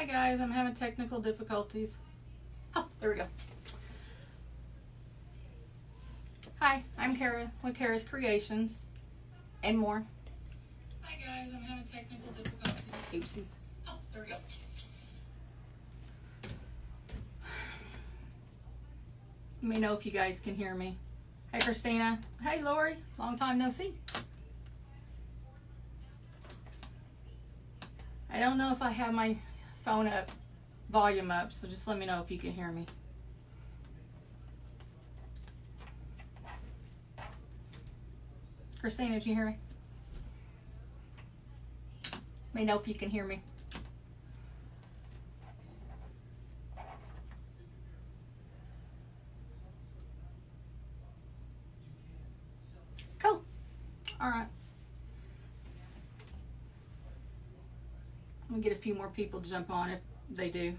Hi guys, I'm having technical difficulties. Oh, there we go. Hi, I'm Kara with Kara's Creations and more. Hi guys, I'm having technical difficulties. Oopsies. Oh, there we go. Let me know if you guys can hear me. Hey Christina. Hey Lori. Long time no see. I don't know if I have my phone up, volume up, so just let me know if you can hear me. Christina, did you hear me? Let me know if you can hear me. Cool. All right. Let me get a few more people to jump on if they do.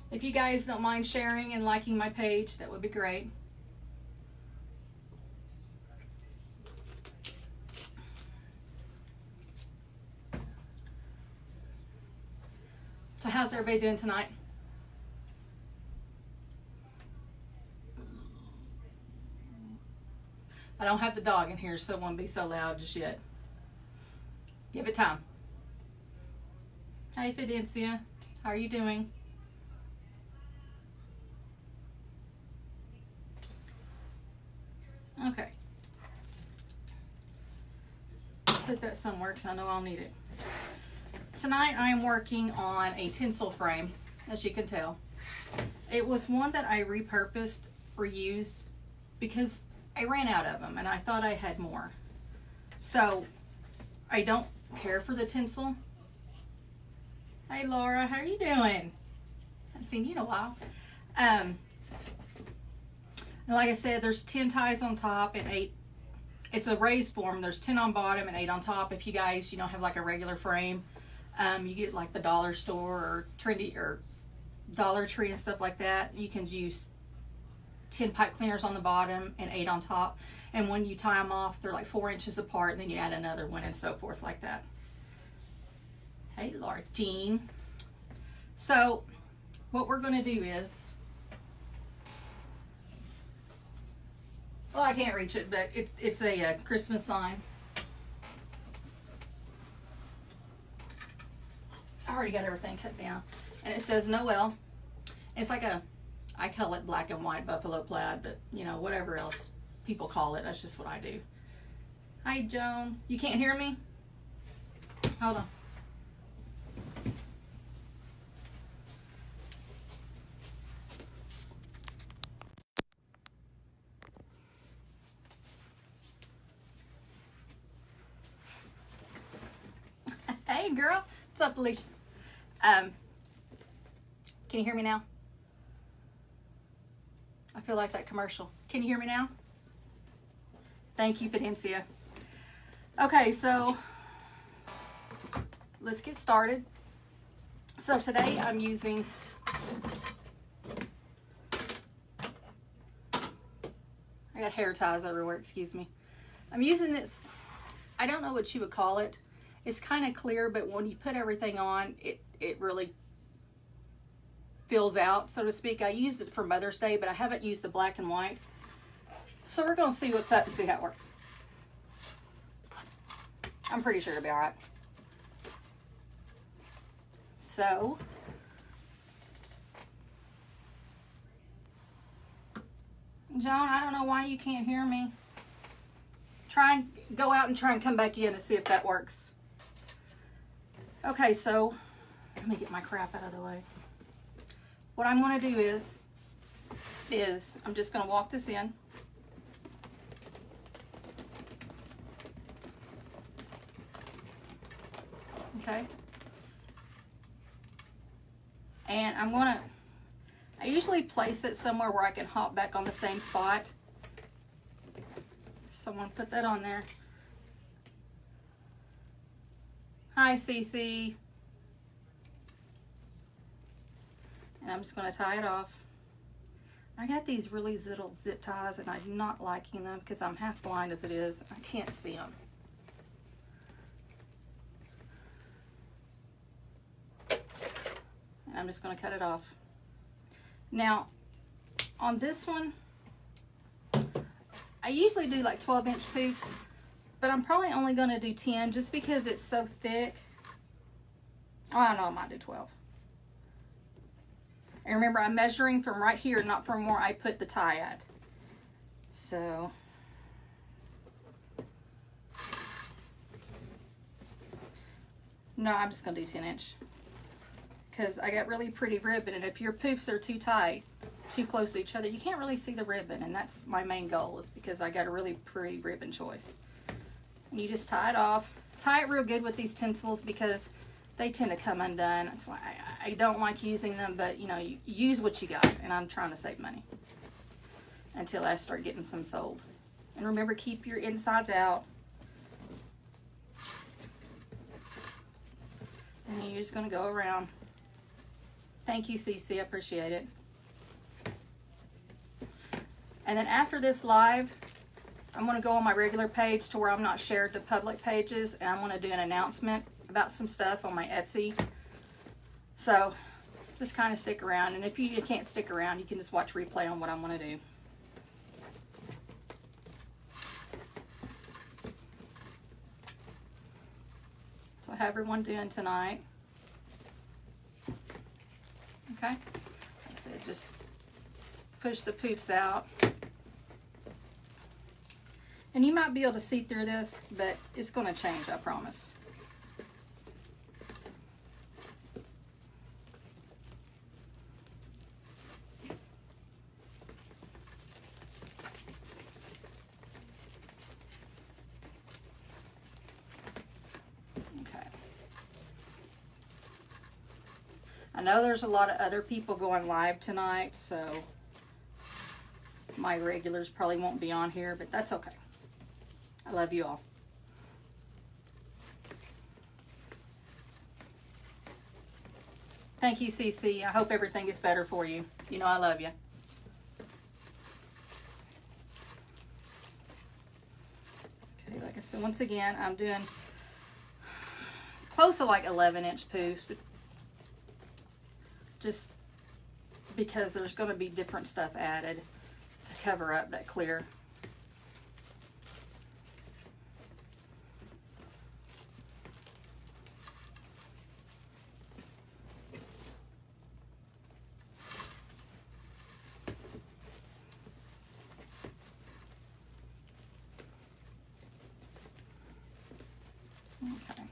If you guys don't mind sharing and liking my page, that would be great. So how's everybody doing tonight? I don't have the dog in here, so it won't be so loud just yet. Give it time. Hey Fidencia, how are you doing? Okay. Put that somewhere because I know I'll need it. Tonight I am working on a tinsel frame, as you can tell. It was one that I repurposed, reused, because I ran out of them and I thought I had more. So I don't care for the tinsel. Hey Laura, how are you doing? Haven't seen you in a while. And like I said, there's 10 ties on top and 8. It's a raised form. There's 10 on bottom and 8 on top. If you guys, have like a regular frame, you get like the dollar store or trendy or Dollar Tree and stuff like that. You can use 10 pipe cleaners on the bottom and 8 on top. And when you tie them off, they're like 4 inches apart, and then you add another one and so forth like that. Hey, Laura Jean. So what we're going to do is, well, I can't reach it, but it's a Christmas sign. I already got everything cut down. And it says Noel. It's like I call it black and white buffalo plaid, but whatever else people call it, that's just what I do. Hi, Joan. You can't hear me? Hold on. Hey, girl. What's up, Alicia? Can you hear me now? I feel like that commercial. Can you hear me now? Thank you, Fidencia. Okay, so let's get started. So today I'm using I got hair ties everywhere, excuse me. I'm using this, I don't know what you would call it. It's kind of clear, but when you put everything on, it really fills out, so to speak. I used it for Mother's Day, but I haven't used the black and white. So we're going to see what's up and see how it works. I'm pretty sure it'll be all right. So, Joan, I don't know why you can't hear me. Try and go out and try and come back in and see if that works. Okay, so let me get my crap out of the way. What I'm going to do is I'm just going to walk this in. Okay. And I usually place it somewhere where I can hop back on the same spot. So I'm going to put that on there. Hi, Cece. And I'm just going to tie it off. I got these really little zip ties and I'm not liking them because I'm half blind as it is. I can't see them. And I'm just going to cut it off. Now, on this one, I usually do like 12-inch poofs, but I'm probably only going to do 10 just because it's so thick. Oh, I know I might do 12. And remember, I'm measuring from right here, not from where I put the tie at. So, no, I'm just going to do 10-inch. Because I got really pretty ribbon, and if your poofs are too tight, too close to each other, you can't really see the ribbon, and that's my main goal, is because I got a really pretty ribbon choice. And you just tie it off. Tie it real good with these tinsels because they tend to come undone. That's why I don't like using them, but you know, you use what you got, and I'm trying to save money until I start getting some sold. And remember, keep your insides out. And you're just going to go around. Thank you, CC. I appreciate it. And then after this live, I'm going to go on my regular page to where I'm not shared to public pages, and I'm going to do an announcement about some stuff on my Etsy. So just kind of stick around, and if you can't stick around, you can just watch replay on what I'm going to do. So how everyone doing tonight? Okay, like I said, just push the poofs out. And you might be able to see through this, but it's going to change, I promise. Okay. I know there's a lot of other people going live tonight, so my regulars probably won't be on here, but that's okay. I love you all. Thank you, CC. I hope everything is better for you. You know I love you. Okay, like I said, once again, I'm doing close to like 11-inch poofs, but just because there's going to be different stuff added to cover up that clear. Okay.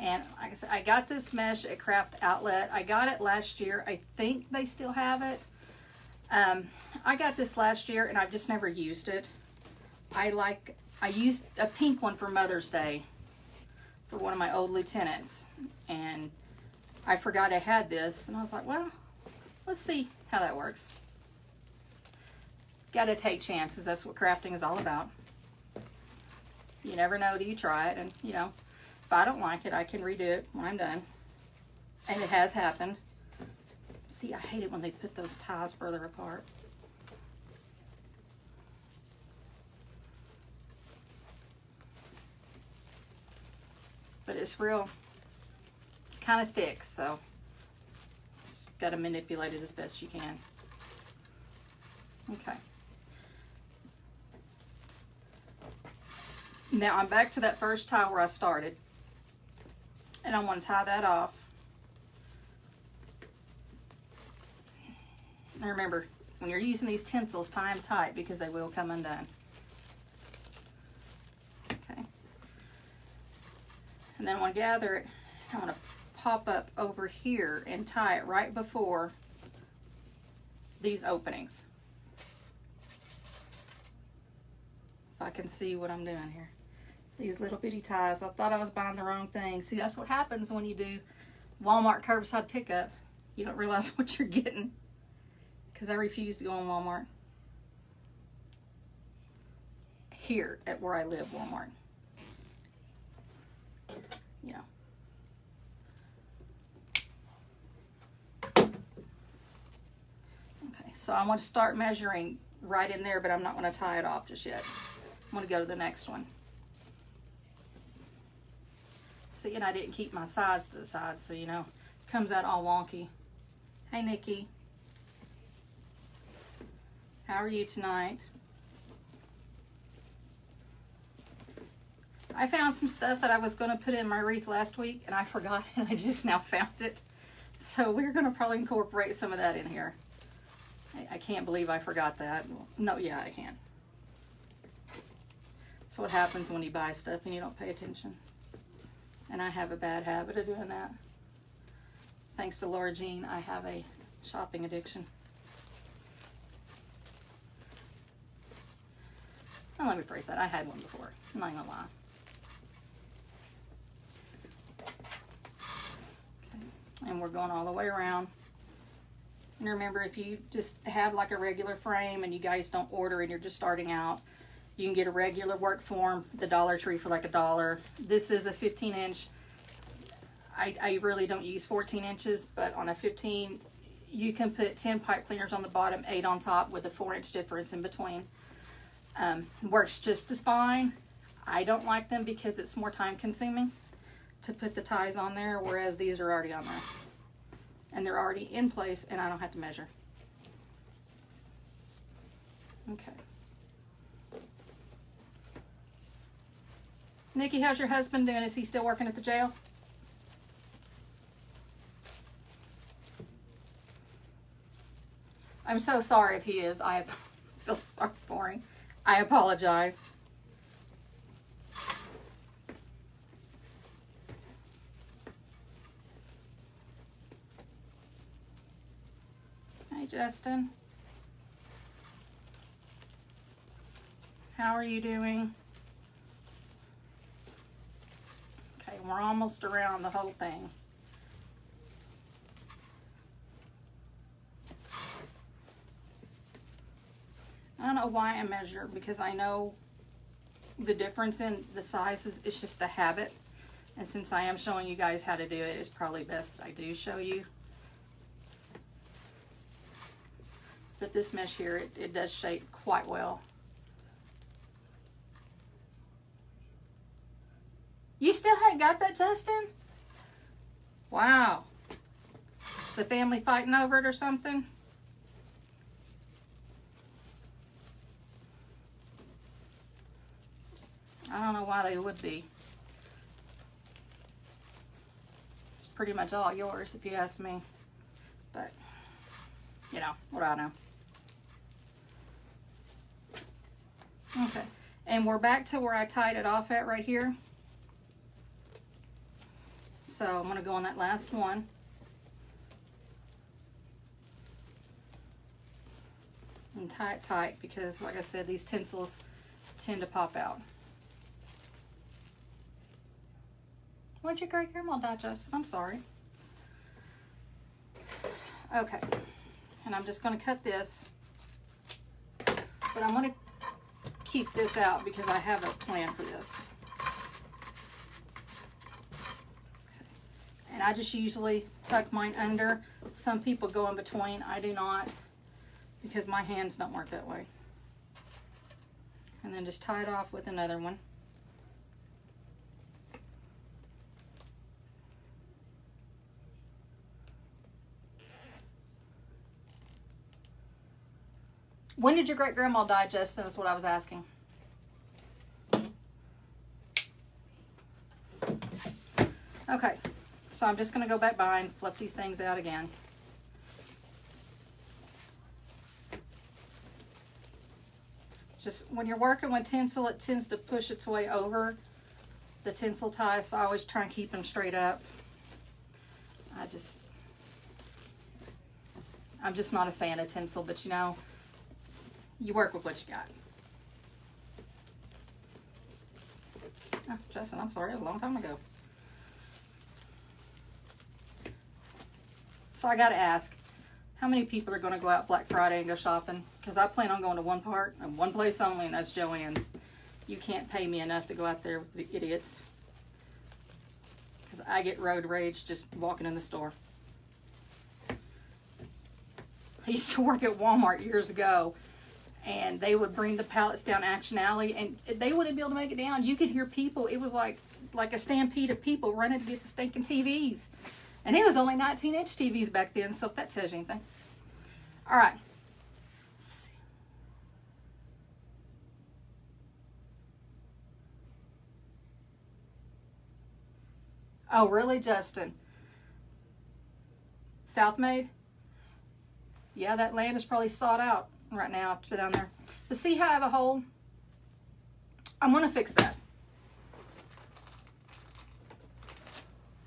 And like I said, I got this mesh at Craft Outlet. I got it last year. I think they still have it. I got this last year and I've just never used it. I used a pink one for Mother's Day for one of my old lieutenants, and I forgot I had this, and I was like, well, let's see how that works. Gotta take chances. That's what crafting is all about. You never know till you try it, and you know, if I don't like it, I can redo it when I'm done. And it has happened. See, I hate it when they put those ties further apart. But it's kind of thick, so just got to manipulate it as best you can. Okay. Now I'm back to that first tie where I started. And I want to tie that off. And remember, when you're using these tinsels, tie them tight because they will come undone. Okay. And then when I gather it, I want to pop up over here and tie it right before these openings. If I can see what I'm doing here. These little bitty ties. I thought I was buying the wrong thing. See, that's what happens when you do Walmart curbside pickup. You don't realize what you're getting. Because I refuse to go in Walmart. Here at where I live, Walmart. You know. Okay, So I want to start measuring right in there, but I'm not going to tie it off just yet. I'm going to go to the next one. See, and I didn't keep my sides to the side, so you know, it comes out all wonky. Hey, Nikki. How are you tonight? I found some stuff that I was going to put in my wreath last week, and I forgot, and I just now found it. So we're going to probably incorporate some of that in here. I can't believe I forgot that. No, yeah, I can. That's what happens when you buy stuff and you don't pay attention. And I have a bad habit of doing that. Thanks to Laura Jean, I have a shopping addiction. Well, let me phrase that. I had one before. I'm not gonna lie. Okay. And we're going all the way around. And remember, if you just have like a regular frame and you guys don't order and you're just starting out, you can get a regular work form, the Dollar Tree, for like $1. This is a 15-inch. I really don't use 14 inches, but on a 15, you can put 10 pipe cleaners on the bottom, 8 on top with a 4-inch difference in between. Works just as fine. I don't like them because it's more time consuming to put the ties on there, whereas these are already on there. And they're already in place and I don't have to measure. Okay. Nikki, how's your husband doing? Is he still working at the jail? I'm so sorry if he is. I feel sorry for him. I apologize. Hi, Justin. How are you doing? Okay, we're almost around the whole thing. I don't know why I measure, because I know the difference in the sizes. It's just a habit. And since I am showing you guys how to do it, it's probably best that I do show you. But this mesh here, it does shape quite well. You still haven't got that, Justin? Wow. Is the family fighting over it or something? I don't know why they would be. It's pretty much all yours if you ask me. But, you know, what do I know? Okay, and we're back to where I tied it off at right here. So I'm going to go on that last one. And tie it tight because, like I said, these tinsels tend to pop out. What'd your great grandma die, Justin? I'm sorry. Okay, and I'm just going to cut this, but I'm going to keep this out because I have a plan for this. And I just usually tuck mine under. Some people go in between. I do not, because my hands don't work that way. And then just tie it off with another one. When did your great grandma die, Justin? That's what I was asking. Okay, so I'm just going to go back by and flip these things out again. Just when you're working with tinsel, it tends to push its way over the tinsel ties, so I always try and keep them straight up. I'm just not a fan of tinsel, but you know, you work with what you got. Oh, Justin, I'm sorry, it was a long time ago. So I gotta ask, how many people are gonna go out Black Friday and go shopping? Because I plan on going to one place only, and that's Joann's. You can't pay me enough to go out there with the idiots. Because I get road rage just walking in the store. I used to work at Walmart years ago, and they would bring the pallets down Action Alley, and they wouldn't be able to make it down. You could hear people. It was like a stampede of people running to get the stinking TVs. And it was only 19-inch TVs back then, so if that tells you anything. All right. Oh, really, Justin? Southmaid? Yeah, that land is probably sought out right now up to down there. But see how I have a hole? I'm going to fix that.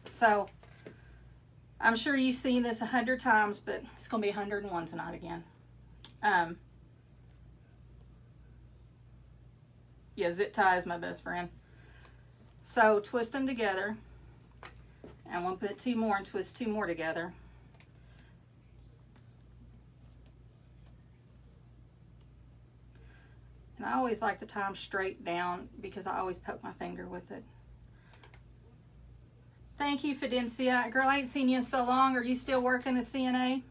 So, I'm sure you've seen this 100 times, but it's going to be 101 tonight again. Yeah, zip tie is my best friend. So, twist them together. And we'll put 2 more and twist 2 more together. And I always like to tie them straight down because I always poke my finger with it. Thank you, Fidencia. Girl, I ain't seen you in so long. Are you still working the CNA?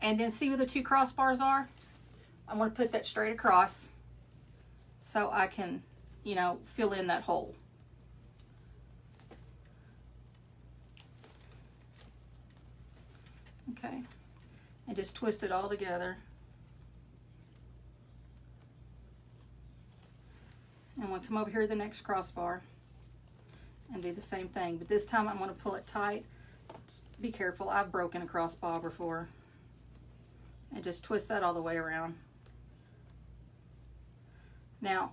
And then see where the 2 crossbars are? I'm going to put that straight across so I can, you know, fill in that hole. Okay. And just twist it all together. And we'll come over here to the next crossbar and do the same thing. But this time I'm going to pull it tight. Just be careful. I've broken a crossbar before. And just twist that all the way around. Now,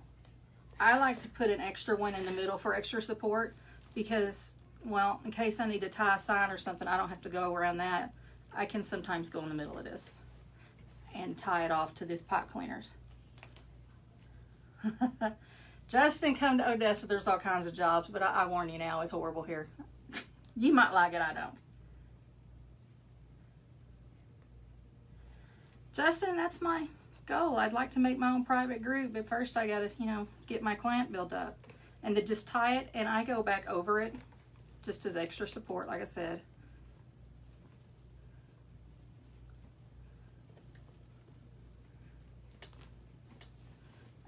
I like to put an extra one in the middle for extra support because, well, in case I need to tie a sign or something, I don't have to go around that. I can sometimes go in the middle of this and tie it off to this pot cleaners. Justin, come to Odessa. There's all kinds of jobs, but I warn you now, it's horrible here. You might like it, I don't. Justin, that's my goal. I'd like to make my own private group, but first I gotta, you know, get my client built up. And then just tie it, and I go back over it just as extra support, like I said.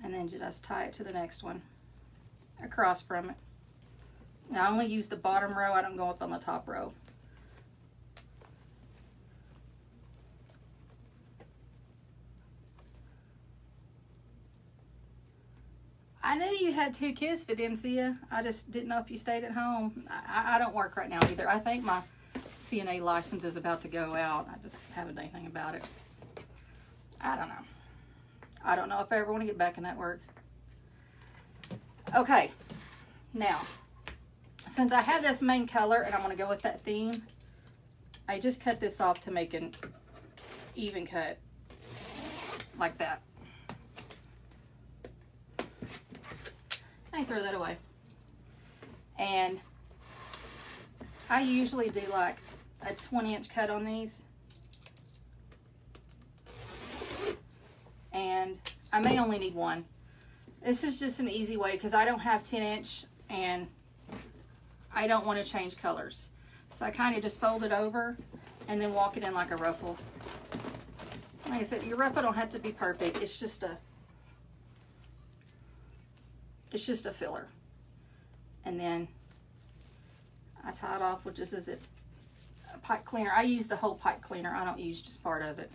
And then just tie it to the next one across from it. Now I only use the bottom row, I don't go up on the top row. I knew you had 2 kids, Fidencia. I just didn't know if you stayed at home. I don't work right now either. I think my CNA license is about to go out. I just haven't done anything about it. I don't know. I don't know if I ever want to get back in that work. Okay, now, since I have this main color and I'm going to go with that theme, I just cut this off to make an even cut, like that. I throw that away. And I usually do like a 20-inch cut on these. And I may only need 1. This is just an easy way because I don't have 10-inch and I don't want to change colors. So I kind of just fold it over and then walk it in like a ruffle. Like I said, your ruffle don't have to be perfect. It's just a filler. And then I tie it off with just a pipe cleaner. I use the whole pipe cleaner. I don't use just part of it.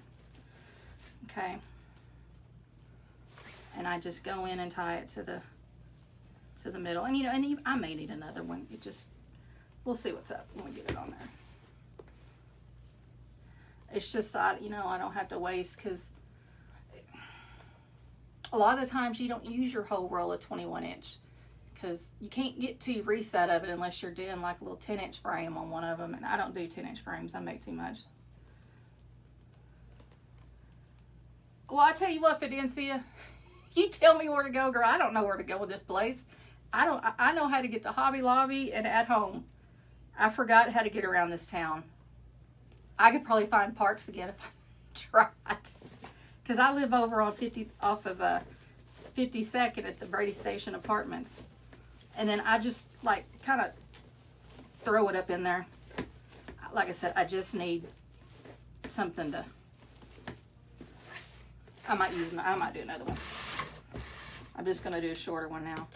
Okay. And I just go in and tie it to the middle. And you know, and I may need another one. We'll see what's up when we get it on there. It's just so you know, I don't have to waste because a lot of the times you don't use your whole roll of 21-inch because you can't get to reset of it unless you're doing like a little 10-inch frame on one of them. And I don't do 10-inch frames. I make too much. Well, I tell you what, Fidencia, you tell me where to go, girl. I don't know where to go with this place. I know how to get to Hobby Lobby and at home. I forgot how to get around this town. I could probably find parks again if I tried. Because I live over on 52nd at the Brady Station Apartments. And then I just like kind of throw it up in there. Like I said, I just need something to I might do another one. I'm just going to do a shorter one now.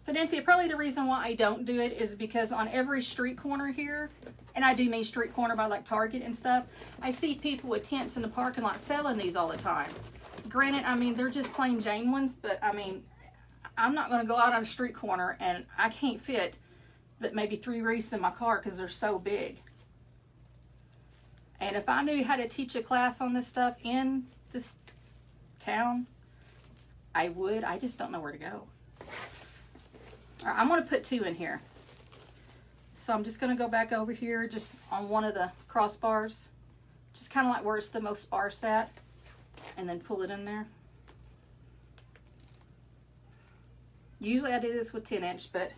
Fidencia, probably the reason why I don't do it is because on every street corner here, and I do mean street corner by like Target and stuff, I see people with tents in the parking lot selling these all the time. Granted, I mean, they're just plain Jane ones, but I mean, I'm not going to go out on a street corner and I can't fit but maybe 3 wreaths in my car because they're so big. And if I knew how to teach a class on this stuff in this town, I would. I just don't know where to go. All right, I'm going to put 2 in here. So I'm just going to go back over here just on one of the crossbars. Just kind of like where it's the most sparse at. And then pull it in there. Usually I do this with 10-inch, but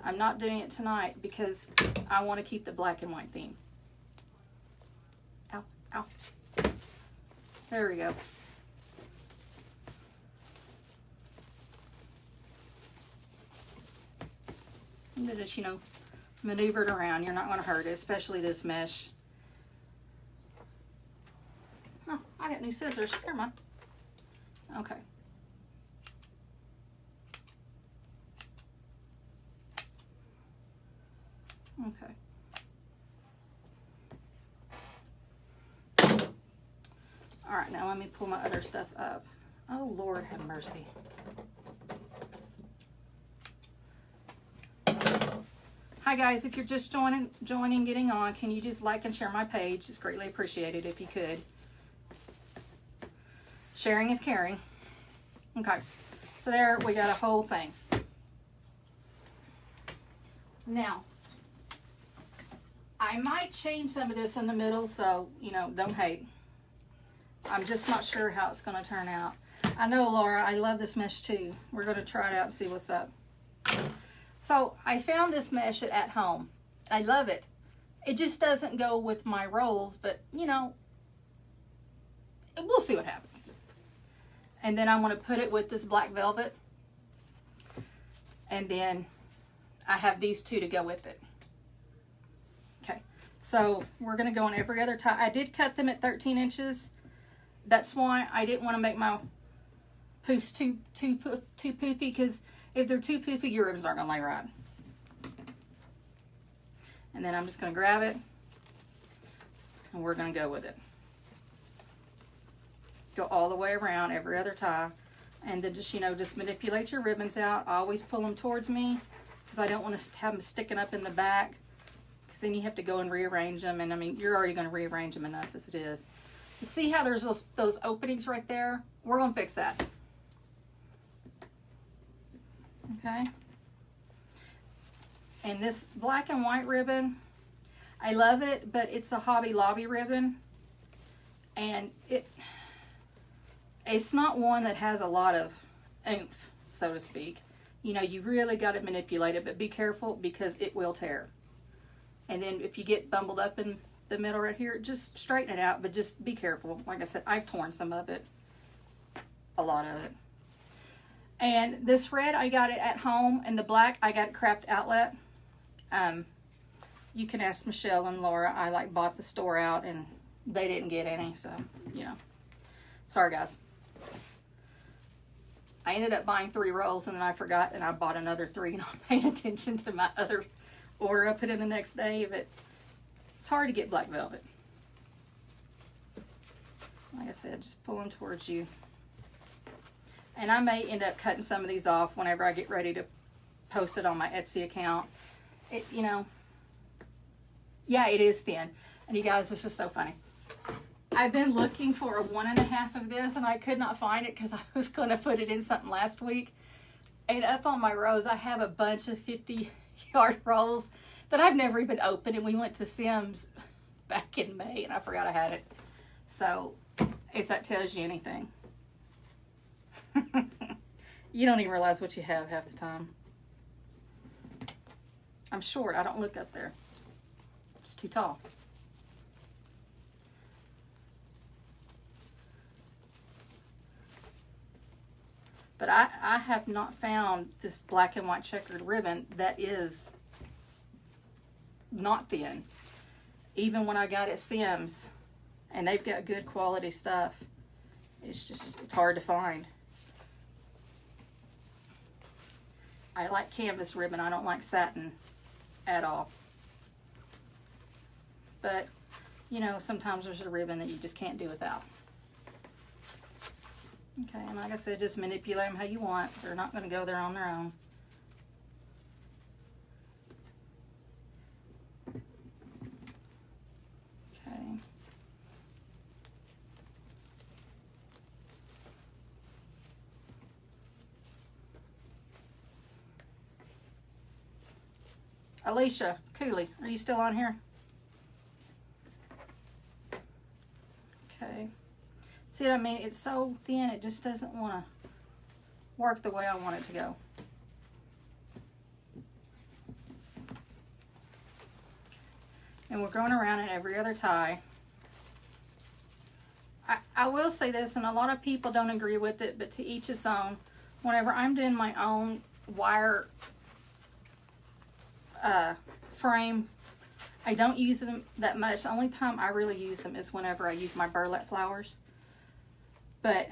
I'm not doing it tonight because I want to keep the black and white theme. Ow, ow. There we go. And then just, you know, maneuver it around. You're not going to hurt it, especially this mesh. Oh, I got new scissors. Never mind. Okay. Okay. All right, now let me pull my other stuff up. Oh, Lord have mercy. Hi guys, if you're just joining, getting on, can you just like and share my page? It's greatly appreciated if you could. Sharing is caring. Okay, so there we got a whole thing. Now, I might change some of this in the middle, so, you know, don't hate. I'm just not sure how it's going to turn out. I know, Laura, I love this mesh too. We're going to try it out and see what's up. So I found this mesh at home. I love it. It just doesn't go with my rolls, but you know, we'll see what happens. And then I'm going to put it with this black velvet. And then I have these 2 to go with it. Okay, so we're going to go on every other tie. I did cut them at 13 inches. That's why I didn't want to make my poofs too poofy, because if they're too poofy, your ribbons aren't going to lay right. And then I'm just going to grab it, and we're going to go with it. Go all the way around every other tie, and then just, you know, just manipulate your ribbons out. Always pull them towards me, because I don't want to have them sticking up in the back, because then you have to go and rearrange them, and I mean, you're already going to rearrange them enough as it is. You see how there's those openings right there? We're going to fix that. Okay, and this black and white ribbon, I love it, but it's a Hobby Lobby ribbon, and it's not one that has a lot of oomph, so to speak. You know, you really got to manipulate it, but be careful because it will tear. And then if you get bumbled up in the middle right here, just straighten it out, but just be careful. Like I said, I've torn some of it, a lot of it. And this red, I got it at home, and the black, I got it Craft Outlet. You can ask Michelle and Laura. I like bought the store out, and they didn't get any, so, you know. Sorry, guys. I ended up buying 3 rolls, and then I forgot, and I bought another 3, not paying attention to my other order I put in the next day, but it's hard to get black velvet. Like I said, just pull them towards you. And I may end up cutting some of these off whenever I get ready to post it on my Etsy account. It, you know, yeah, it is thin. And you guys, this is so funny. I've been looking for a 1.5 of this, and I could not find it because I was going to put it in something last week. And up on my rows, I have a bunch of 50-yard rolls that I've never even opened. And we went to Sims back in May, and I forgot I had it. So, if that tells you anything. You don't even realize what you have half the time. I'm short. I don't look up there. It's too tall. But I have not found this black and white checkered ribbon that is not thin. Even when I got at Sims And they've got good quality stuff. It's hard to find. I like canvas ribbon. I don't like satin at all. But, you know, sometimes there's a ribbon that you just can't do without. Okay, and like I said, just manipulate them how you want. They're not going to go there on their own. Okay. Alicia Cooley, are you still on here? Okay. See what I mean? It's so thin, it just doesn't want to work the way I want it to go. And we're going around in every other tie. I will say this, and a lot of people don't agree with it, but to each his own. Whenever I'm doing my own wire frame, I don't use them that much. The only time I really use them is whenever I use my burlap flowers. But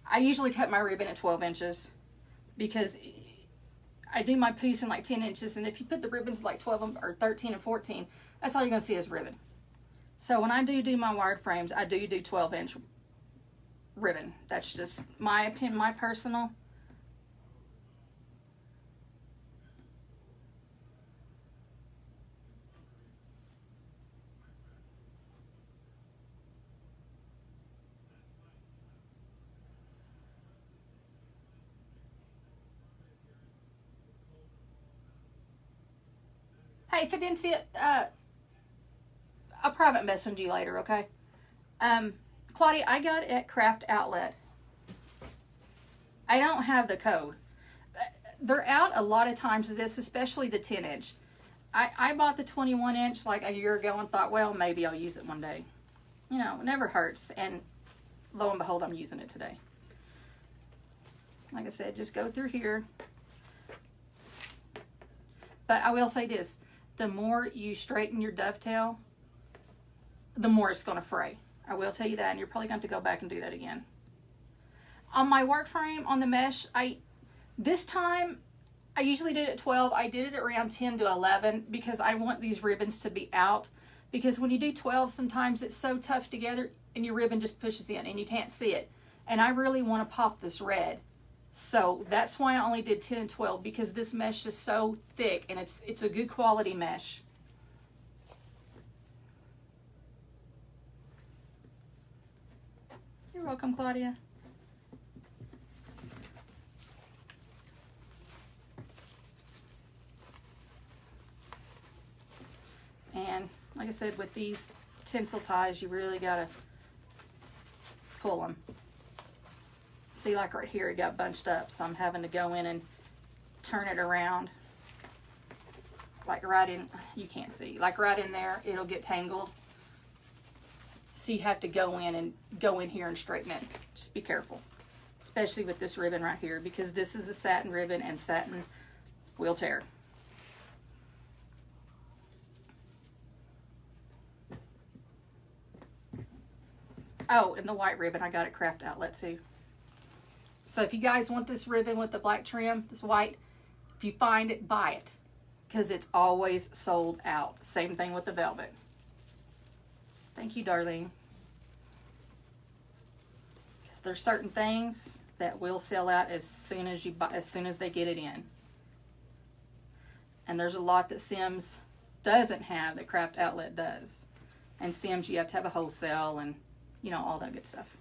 I usually cut my ribbon at 12 inches because I do my piece in like 10 inches. And if you put the ribbons like 12 or 13 and 14, that's all you're going to see is ribbon. So when I do my wired frames, I do 12-inch ribbon. That's just my opinion, my personal. Hey, if I didn't see it, I'll private message you later, okay? Claudia, I got it at Craft Outlet. I don't have the code. They're out a lot of times of this, especially the 10-inch. I bought the 21-inch like a year ago and thought, well, maybe I'll use it one day. You know, it never hurts. And lo and behold, I'm using it today. Like I said, just go through here. But I will say this. The more you straighten your dovetail, the more it's going to fray. I will tell you that, and you're probably going to have to go back and do that again. On my work frame, on the mesh, this time, I usually did it at 12. I did it around 10 to 11 because I want these ribbons to be out. Because when you do 12, sometimes it's so tough together and your ribbon just pushes in and you can't see it. And I really want to pop this red. So that's why I only did 10 and 12, because this mesh is so thick and it's a good quality mesh. You're welcome, Claudia. And like I said, with these tinsel ties, you really gotta pull them. See, like right here, it got bunched up, so I'm having to go in and turn it around. Like right in, you can't see, like right in there, it'll get tangled. So you have to go in here and straighten it. Just be careful, especially with this ribbon right here, because this is a satin ribbon and satin will tear. Oh, and the white ribbon I got at Craft Outlet too. So if you guys want this ribbon with the black trim, this white, if you find it, buy it. Because it's always sold out. Same thing with the velvet. Thank you, Darlene. Because there's certain things that will sell out as soon as they get it in. And there's a lot that Sims doesn't have that Craft Outlet does. And Sims, you have to have a wholesale and, you know, all that good stuff.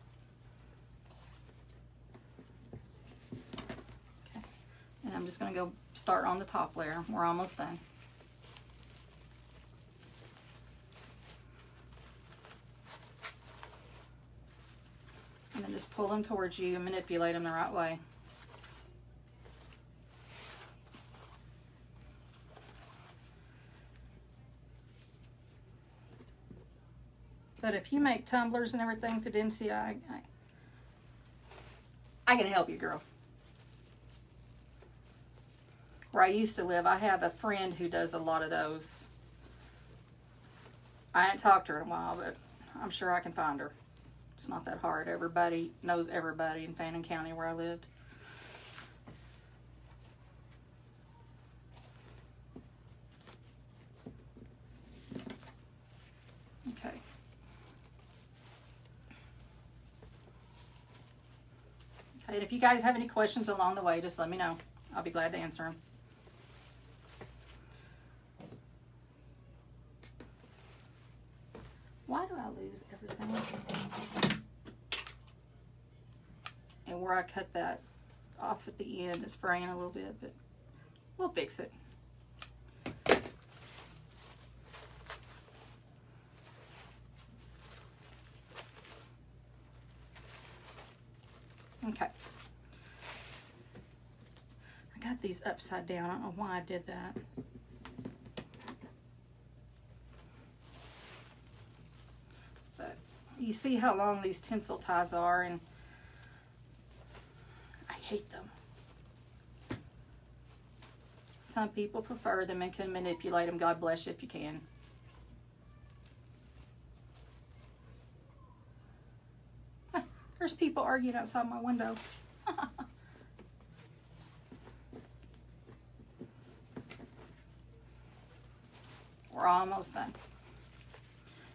And I'm just going to go start on the top layer. We're almost done. And then just pull them towards you and manipulate them the right way. But if you make tumblers and everything, Fidencia, I can help you, girl. Where I used to live, I have a friend who does a lot of those. I hadn't talked to her in a while, but I'm sure I can find her. It's not that hard. Everybody knows everybody in Fannin County where I lived. Okay. Okay, and if you guys have any questions along the way, just let me know. I'll be glad to answer them. Why do I lose everything? And where I cut that off at the end is fraying a little bit, but we'll fix it. Okay. I got these upside down. I don't know why I did that. But you see how long these tinsel ties are, and I hate them. Some people prefer them and can manipulate them. God bless you if you can. There's people arguing outside my window. We're almost done.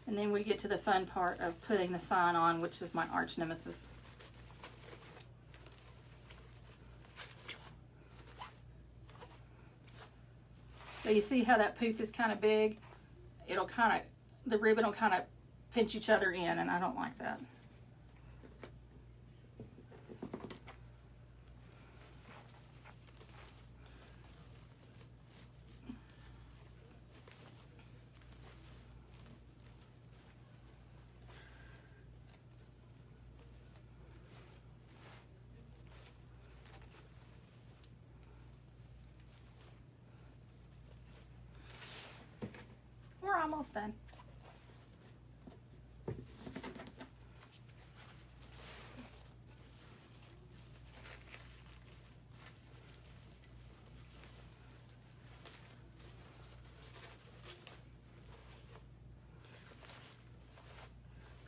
And then we get to the fun part of putting the sign on, which is my arch nemesis. So you see how that poof is kind of big? It'll kind of, the ribbon will kind of pinch each other in, and I don't like that. We're almost done.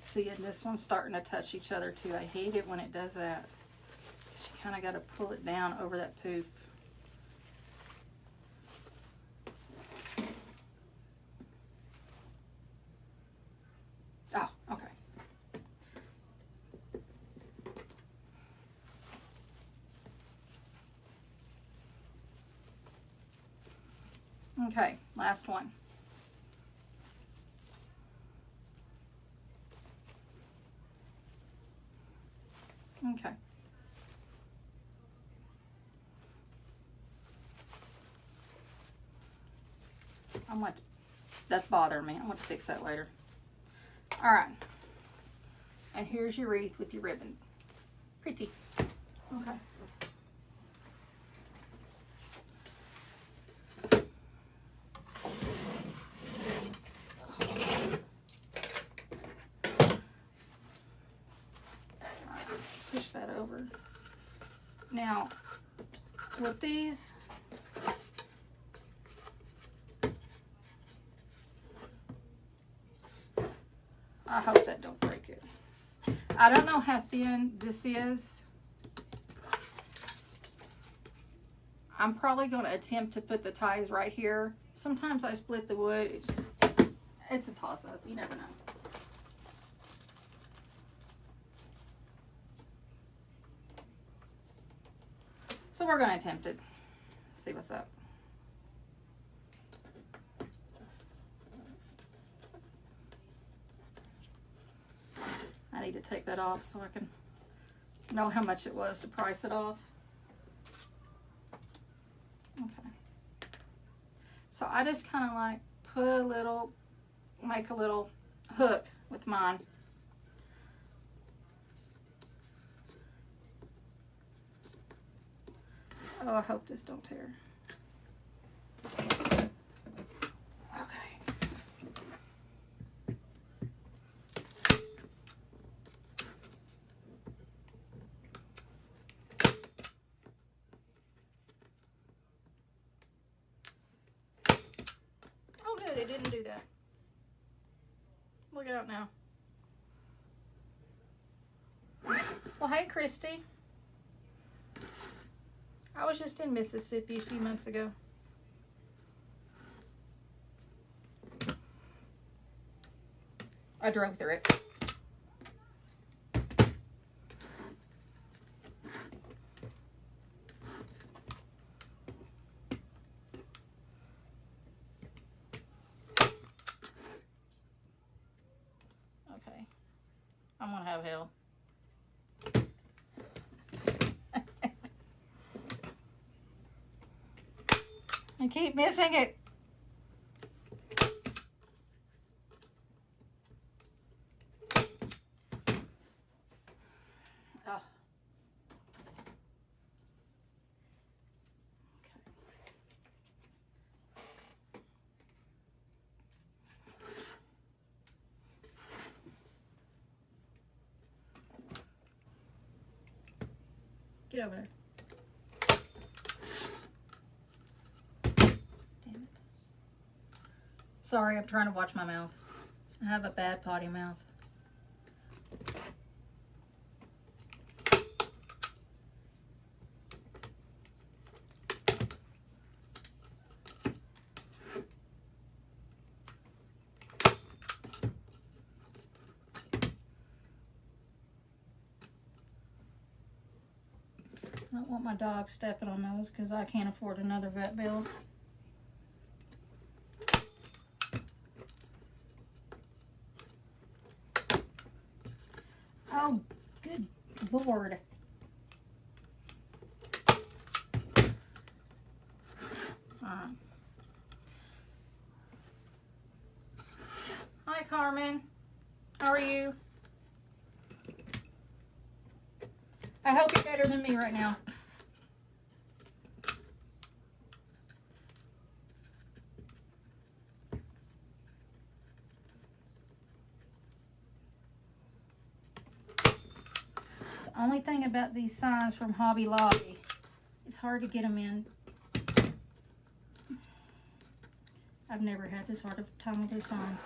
See, and this one's starting to touch each other too. I hate it when it does that. You kind of got to pull it down over that poof. Oh, okay. Okay, last one. Okay. That's bothering me. I'm going to fix that later. All right. And here's your wreath with your ribbon. Pretty. Okay. Push that over. Now, with these, I hope that don't break it. I don't know how thin this is. I'm probably going to attempt to put the ties right here. Sometimes I split the wood. It's a toss-up. You never know. So we're going to attempt it. See what's up. I need to take that off so I can know how much it was to price it off. Okay. So I just kind of like put a little, make a little hook with mine. Oh, I hope this don't tear. Okay. Oh, good, it didn't do that. Look out now. Well, hey, Christy. I was just in Mississippi a few months ago. I drove through it. Okay. I'm gonna have hell. I keep missing it. Oh. Get over there. Damn it. Sorry, I'm trying to watch my mouth. I have a bad potty mouth. I don't want my dog stepping on those because I can't afford another vet bill. Oh, good Lord. Hi, Carmen. How are you? I hope you're better than me right now. The only thing about these signs from Hobby Lobby, it's hard to get them in. I've never had this hard of a time with this on.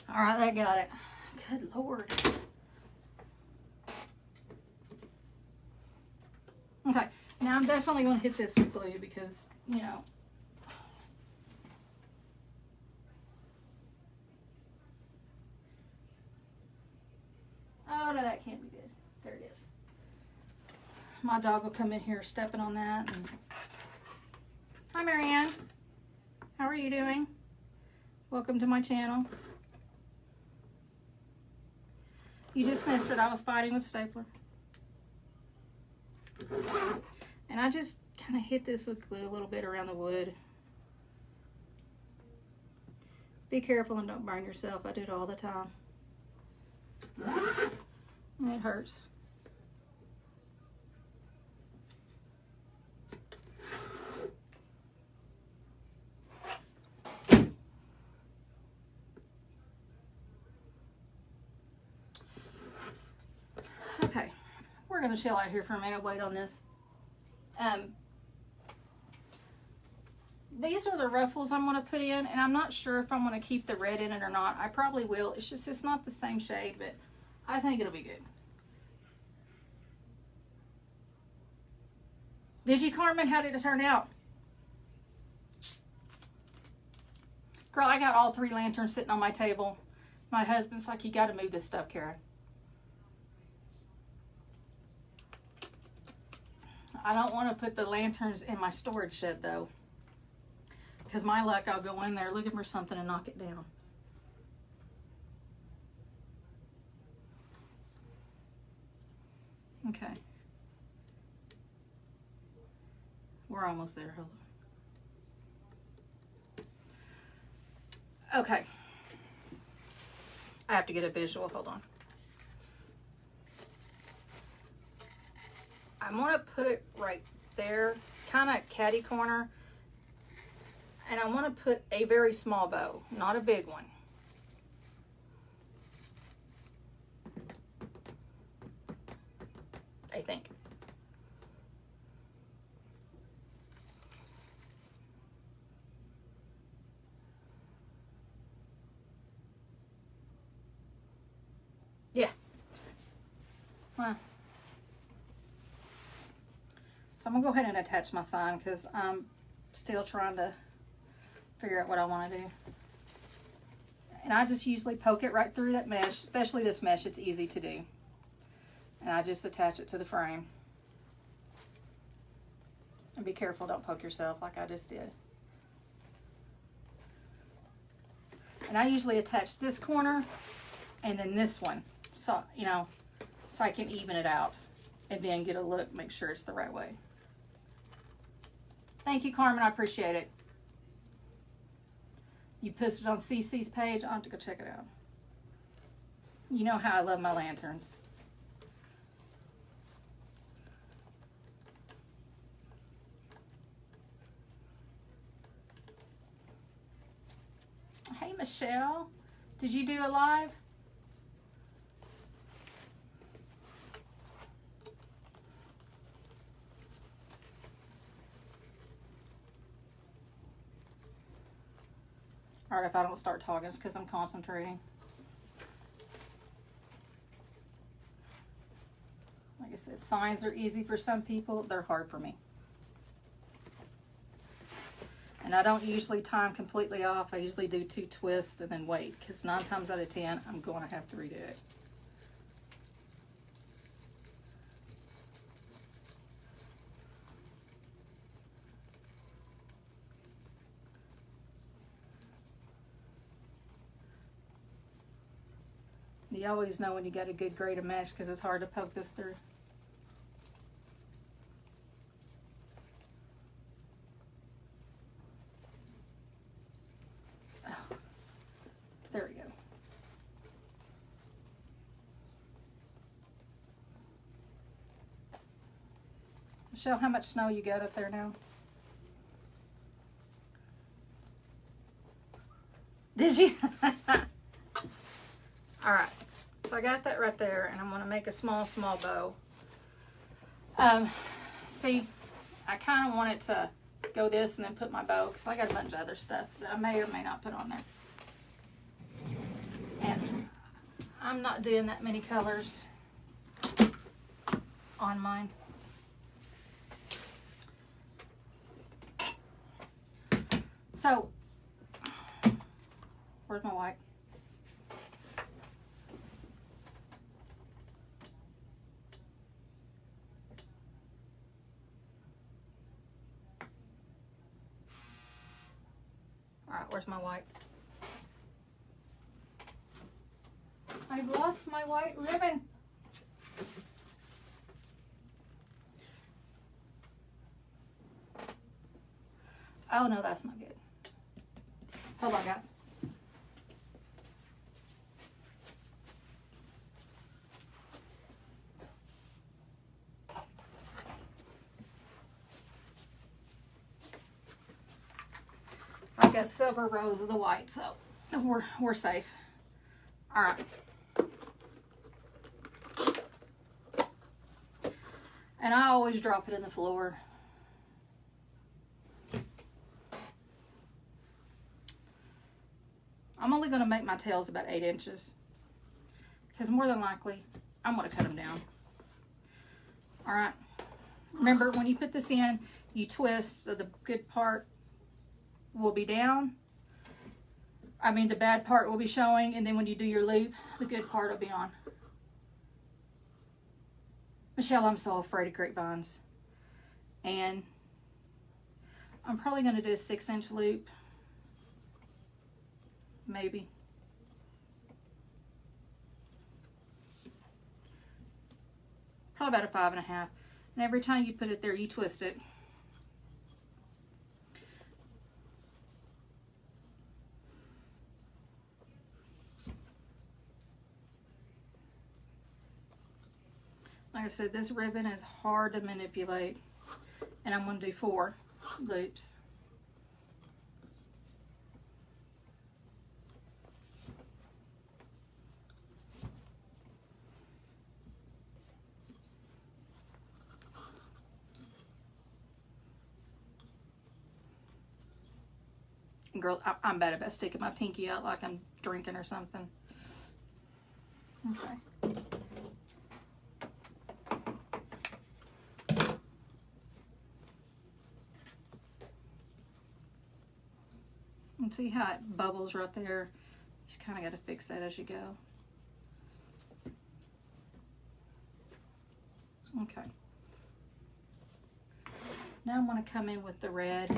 All right, I got it. Good Lord. Okay, now I'm definitely going to hit this with glue because, you know. Oh, no, that can't be good. There it is. My dog will come in here stepping on that. And... Hi, Marianne. How are you doing? Welcome to my channel. You just missed that I was fighting with stapler. And I just kind of hit this with glue a little bit around the wood. Be careful and don't burn yourself. I do it all the time. And it hurts. Okay, we're going to chill out here for a minute, wait on this. These are the ruffles I'm going to put in, and I'm not sure if I'm going to keep the red in it or not. I probably will. It's just, it's not the same shade, but I think it'll be good. Did you, Carmen? How did it turn out? Girl, I got all 3 lanterns sitting on my table. My husband's like, you got to move this stuff, Kara. I don't want to put the lanterns in my storage shed, though. Because my luck, I'll go in there looking for something and knock it down. Okay. We're almost there. Hold on. Okay. I have to get a visual. Hold on. I'm going to put it right there, kind of catty corner. And I want to put a very small bow, not a big one. I think. So I'm going to go ahead and attach my sign because I'm still trying to figure out what I want to do. And I just usually poke it right through that mesh, especially this mesh. It's easy to do. And I just attach it to the frame. And be careful, don't poke yourself like I just did. And I usually attach this corner and then this one, so you know, so I can even it out and then get a look, make sure it's the right way. Thank you, Carmen, I appreciate it. You posted on CC's page. I'll have to go check it out. You know how I love my lanterns. Hey, Michelle. Did you do a live? All right, if I don't start talking, it's because I'm concentrating. Like I said, signs are easy for some people. They're hard for me. And I don't usually time completely off. I usually do 2 twists and then wait, because 9 times out of 10, I'm going to have to redo it. You always know when you got a good grade of mesh because it's hard to poke this through. Oh, there we go. Michelle, how much snow you got up there now? Did you? All right, so I got that right there, and I'm going to make a small bow. See, I kind of want it to go this and then put my bow, because I got a bunch of other stuff that I may or may not put on there. And I'm not doing that many colors on mine. So, where's my white? Alright, where's my white? I've lost my white ribbon. Oh no, that's not good. Hold on, guys. I've got several rows of the white, so we're safe. All right. And I always drop it in the floor. I'm only going to make my tails about 8 inches because more than likely I'm going to cut them down. All right. Remember, when you put this in, you twist so the good part will be down. I mean, the bad part will be showing, and then when you do your loop, the good part will be on. Michelle, I'm so afraid of grapevines. And I'm probably going to do a 6-inch loop. Maybe. Probably about a 5.5. And every time you put it there, you twist it. Like I said, this ribbon is hard to manipulate, and I'm going to do 4 loops. Girl, I'm bad about sticking my pinky out like I'm drinking or something. Okay. And see how it bubbles right there? Just kind of got to fix that as you go. Okay. Now I'm going to come in with the red.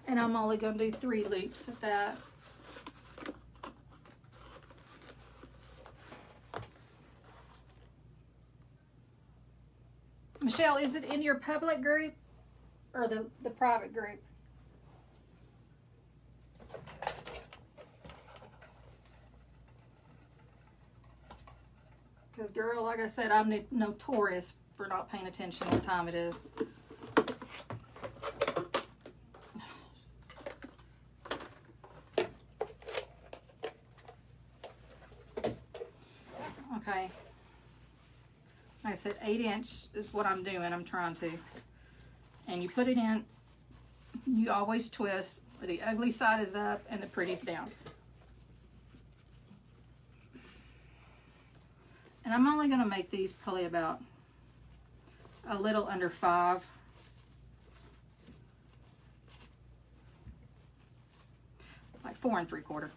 And I'm only going to do 3 loops of that. Michelle, is it in your public group or the private group? Because, girl, like I said, I'm notorious for not paying attention what time it is. Okay. Like I said, 8" is what I'm doing. I'm trying to. And you put it in, you always twist where the ugly side is up and the pretty's down. And I'm only going to make these probably about a little under 5. Like 4 3/4.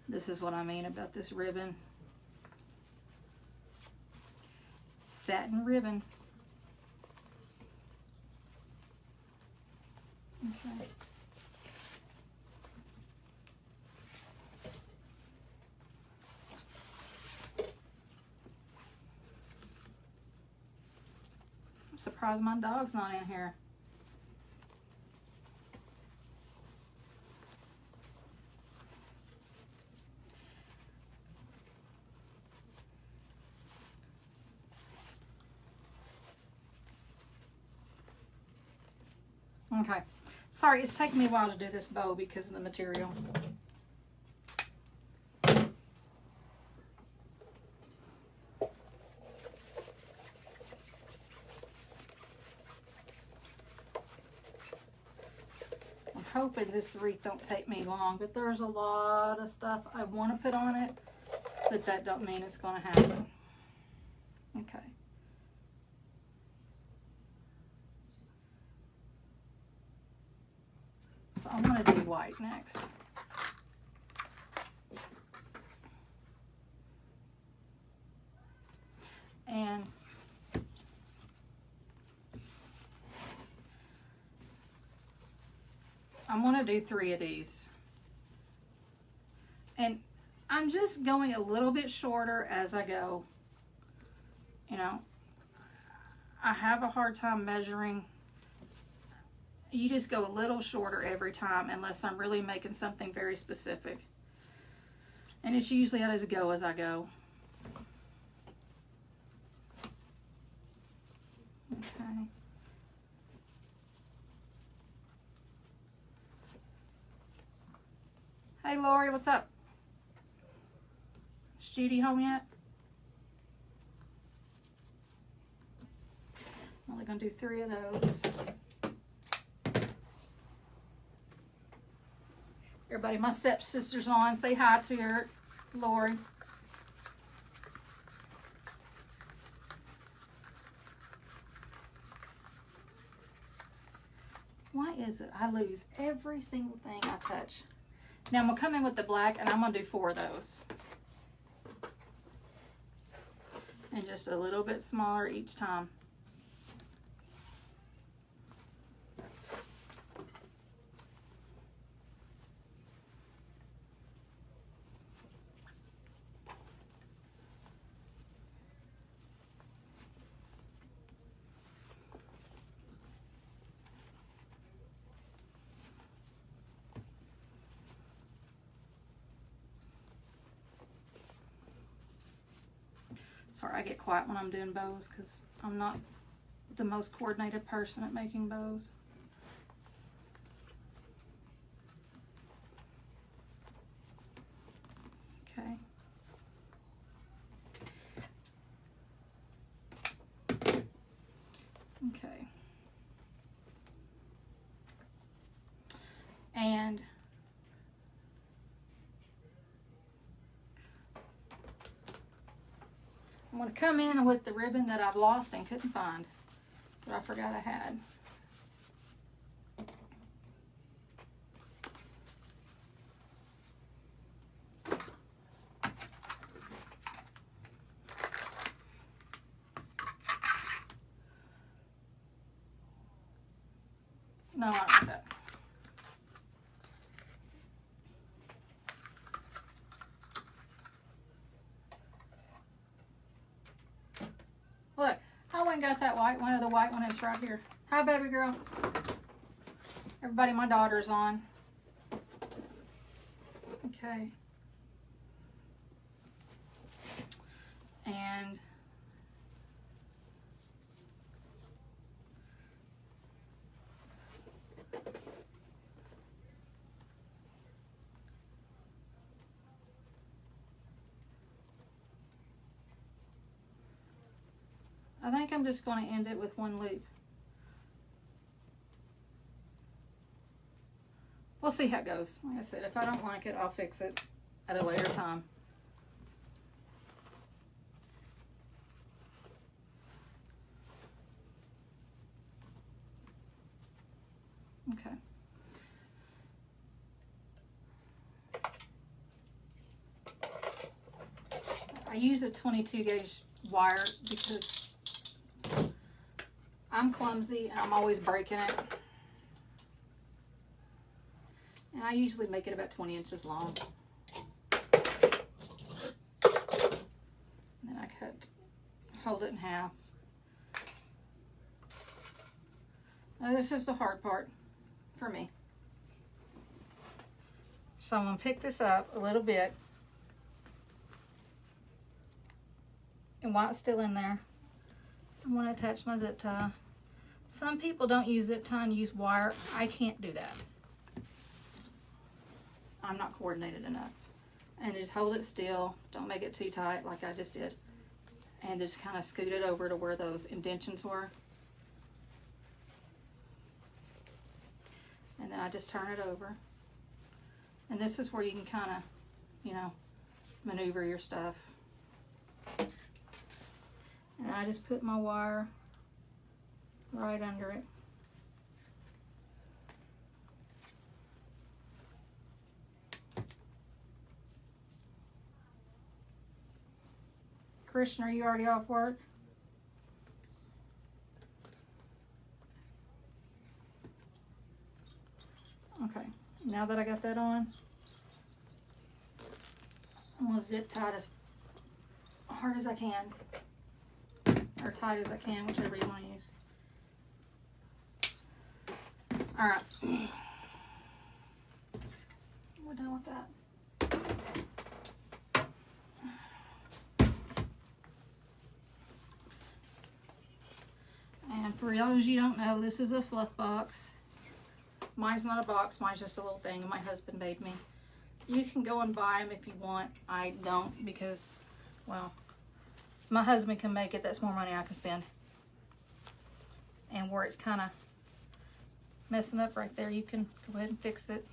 This is what I mean about this ribbon. Satin ribbon. Okay. I'm surprised my dog's not in here. Okay, sorry, it's taking me a while to do this bow because of the material. I'm hoping this wreath don't take me long, but there's a lot of stuff I want to put on it, but that don't mean it's going to happen. Okay. So I'm going to do white next. And I'm going to do 3 of these. And I'm just going a little bit shorter as I go. You know, I have a hard time measuring. You just go a little shorter every time unless I'm really making something very specific. And it's usually I just go as I go. Okay. Hey Lori, what's up? Is Judy home yet? I'm only going to do 3 of those. Everybody, my stepsister's on. Say hi to her, Lori. Why is it I lose every single thing I touch? Now I'm going to come in with the black and I'm going to do 4 of those. And just a little bit smaller each time. Sorry, I get quiet when I'm doing bows because I'm not the most coordinated person at making bows. Okay. Okay. And I'm going to come in with the ribbon that I've lost and couldn't find, that I forgot I had. No, I don't want that. Look, I went and got that white one, or the white one is right here. Hi, baby girl. Everybody, my daughter's on. Okay. And I think I'm just going to end it with one loop. We'll see how it goes. Like I said, if I don't like it, I'll fix it at a later time. Okay. I use a 22 gauge wire because I'm clumsy and I'm always breaking it. And I usually make it about 20 inches long. And then I hold it in half. Now this is the hard part for me. So I'm going to pick this up a little bit. And while it's still in there, I'm going to attach my zip tie. Some people don't use zip tie and use wire. I can't do that. I'm not coordinated enough. And just hold it still. Don't make it too tight like I just did. And just kind of scoot it over to where those indentions were. And then I just turn it over. And this is where you can kind of, you know, maneuver your stuff. And I just put my wire right under it. Christian, are you already off work? Okay, now that I got that on, I'm going to zip tie it as hard as I can. Or tight as I can, whichever you want to use. Alright. We're done with that. And for those you don't know, this is a fluff box. Mine's not a box, mine's just a little thing my husband made me. You can go and buy them if you want. I don't because, well, my husband can make it. That's more money I can spend. And where it's kind of messing up right there, you can go ahead and fix it.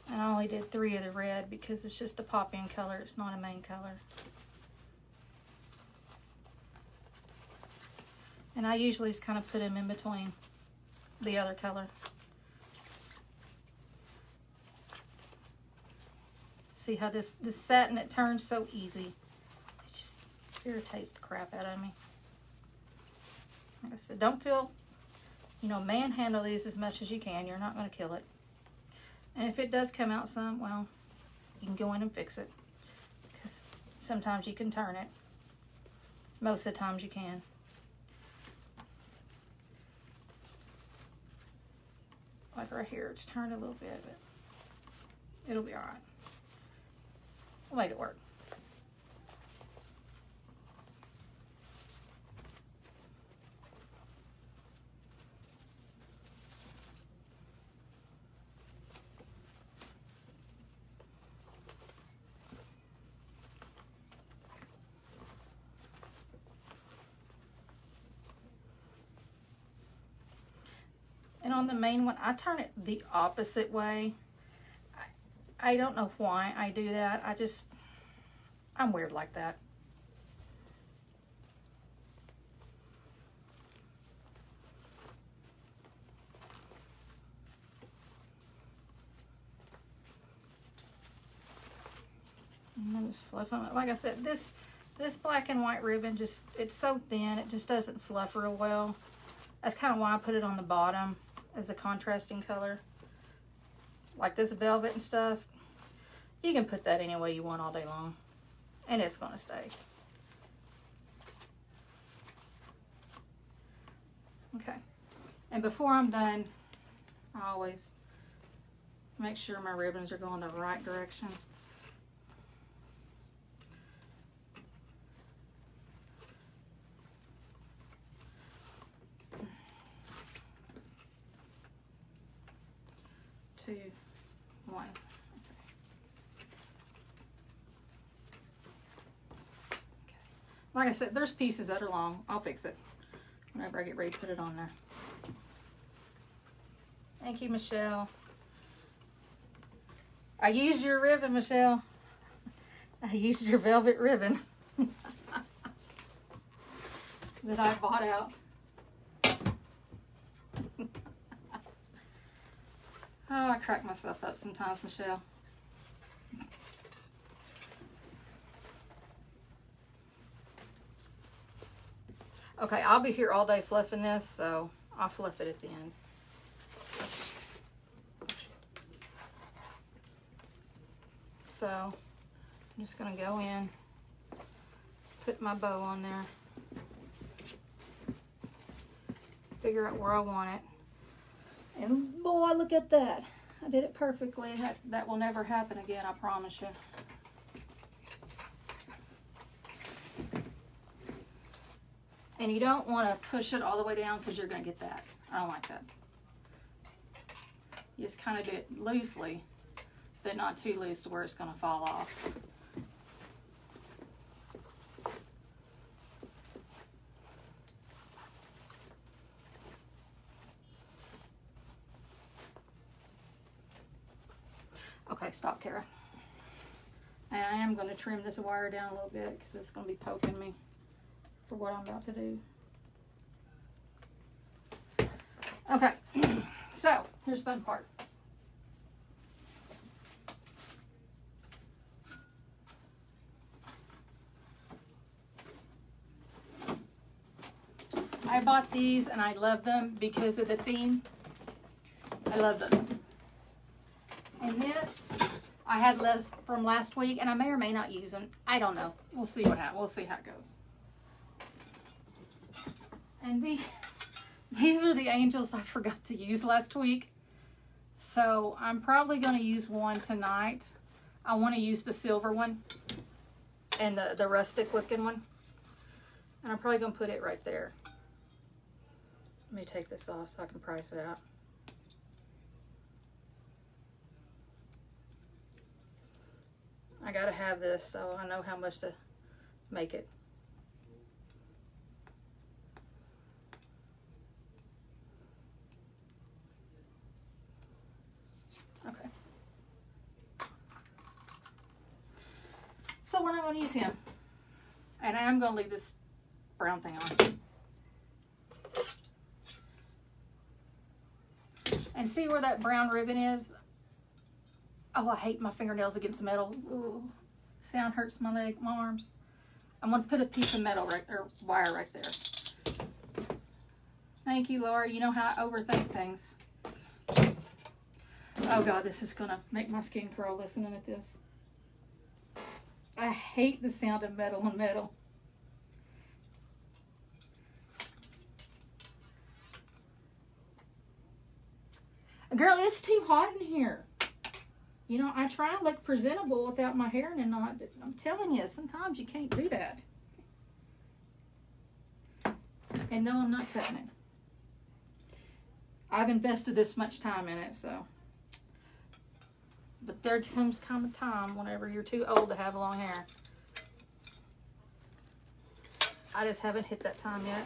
And I only did 3 of the red because it's just a pop-in color. It's not a main color. And I usually just kind of put them in between the other color. See how this satin, it turns so easy. It just irritates the crap out of me. Like I said, don't feel, you know, manhandle these as much as you can. You're not going to kill it. And if it does come out some, well, you can go in and fix it. Because sometimes you can turn it. Most of the times you can. Like right here, it's turned a little bit, but it'll be all right. We'll make it work. on the main one, I turn it the opposite way. I don't know why I do that. I'm weird like that. And I'm just fluffing it. Like I said, this black and white ribbon it's so thin, it just doesn't fluff real well. That's kind of why I put it on the bottom as a contrasting color. Like this velvet and stuff, you can put that any way you want all day long, and it's gonna stay. Okay, and before I'm done, I always make sure my ribbons are going the right direction. Two, one. Okay. Like I said, there's pieces that are long. I'll fix it whenever I get ready to put it on there. Thank you, Michelle. I used your ribbon, Michelle. I used your velvet ribbon that I bought out. Oh, I crack myself up sometimes, Michelle. Okay, I'll be here all day fluffing this, so I'll fluff it at the end. So, I'm just going to go in, put my bow on there, figure out where I want it. And boy, look at that. I did it perfectly. That will never happen again, I promise you. And you don't want to push it all the way down because you're going to get that. I don't like that. You just kind of do it loosely, but not too loose to where it's going to fall off. Okay, stop, Kara. And I am going to trim this wire down a little bit because it's going to be poking me for what I'm about to do. Okay, so here's the fun part. I bought these and I love them because of the theme. I love them. And this, I had less from last week, and I may or may not use them. I don't know. We'll see what happens. We'll see how it goes. And these are the angels I forgot to use last week. So I'm probably going to use one tonight. I want to use the silver one and the rustic looking one. And I'm probably going to put it right there. Let me take this off so I can price it out. I gotta have this so I know how much to make it. Okay. So we're not going to use him. And I am going to leave this brown thing on. And see where that brown ribbon is? Oh, I hate my fingernails against the metal. Ooh, sound hurts my leg, my arms. I'm going to put a piece of metal or wire right there. Thank you, Laura. You know how I overthink things. Oh, God, this is going to make my skin curl listening at this. I hate the sound of metal on metal. Girl, it's too hot in here. You know, I try and look presentable without my hair in a knot, but I'm telling you, sometimes you can't do that. And no, I'm not cutting it. I've invested this much time in it, so. But there comes kind of time whenever you're too old to have long hair. I just haven't hit that time yet.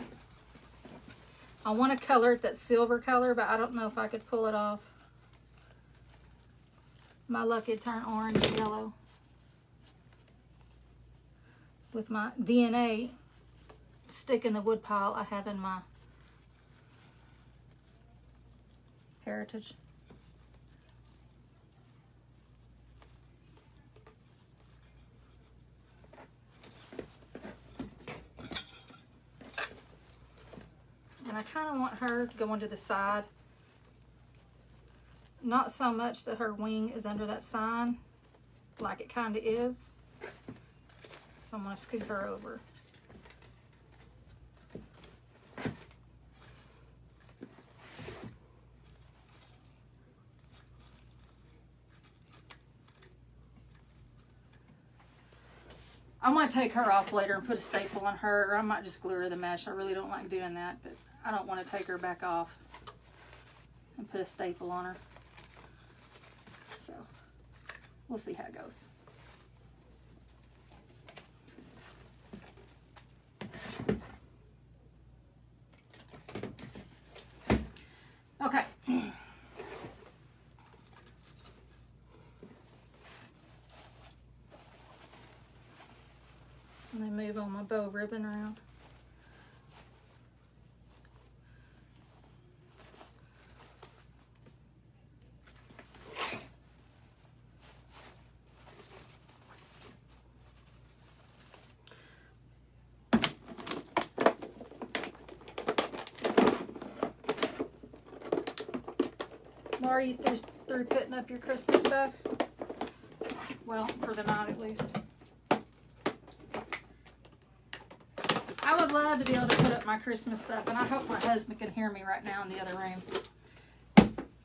I want to color it that silver color, but I don't know if I could pull it off. My luck, it turned orange and yellow. With my DNA stick in the wood pile I have in my heritage. And I kind of want her to go onto the side. Not so much that her wing is under that sign, like it kind of is. So I'm going to scoot her over. I might take her off later and put a staple on her, or I might just glue her to the mesh. I really don't like doing that, but I don't want to take her back off and put a staple on her. So we'll see how it goes. Okay. Let me move on my bow ribbon around. Are you through putting up your Christmas stuff? Well, for the night at least. I would love to be able to put up my Christmas stuff, and I hope my husband can hear me right now in the other room.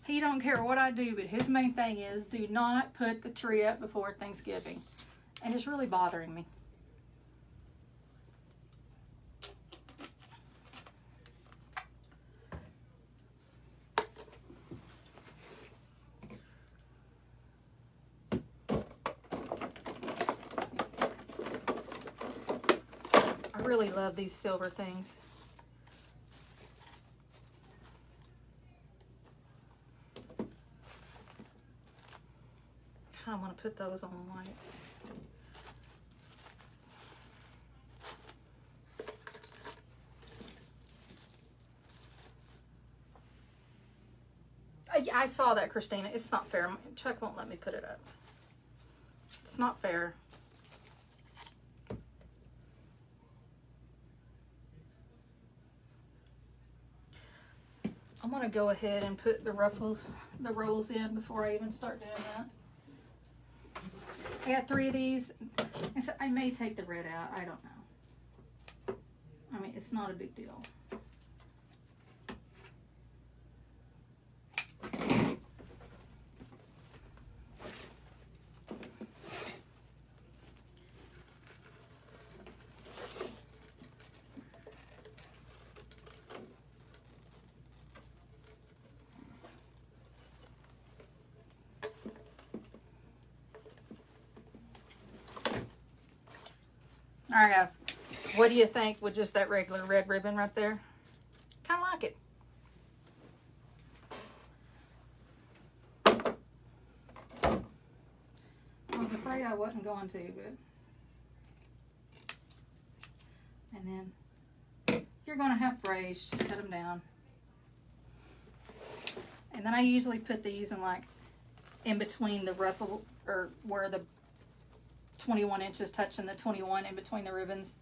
He don't care what I do, but his main thing is do not put the tree up before Thanksgiving. And it's really bothering me. I really love these silver things. I want to put those on white. I saw that, Christina. It's not fair. Chuck won't let me put it up. It's not fair. I'm going to go ahead and put the ruffles, the rolls in before I even start doing that. I got 3 of these. So I may take the red out. I don't know. I mean, it's not a big deal. All right, guys. What do you think with just that regular red ribbon right there? Kind of like it. I was afraid I wasn't going to, but... And then, you're going to have frays, just cut them down. And then I usually put these in like, in between the ruffle, or where the 21 inches touching the 21 in between the ribbons.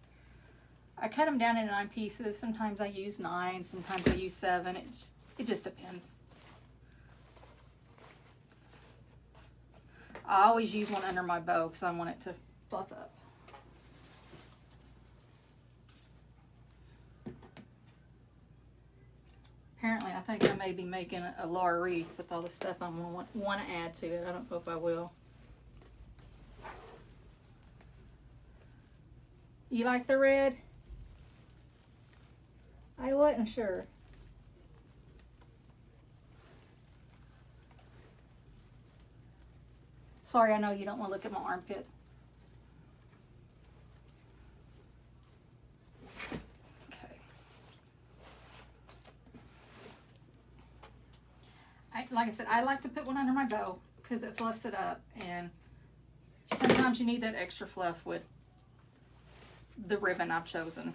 I cut them down into 9 pieces. Sometimes I use 9, sometimes I use 7. It just depends. I always use one under my bow because I want it to fluff up. Apparently, I think I may be making a Laura wreath with all the stuff I'm going to want to add to it. I don't know if I will. You like the red? I wasn't sure. Sorry, I know you don't want to look at my armpit. Okay. like I said, I like to put one under my bow because it fluffs it up, and sometimes you need that extra fluff with the ribbon I've chosen.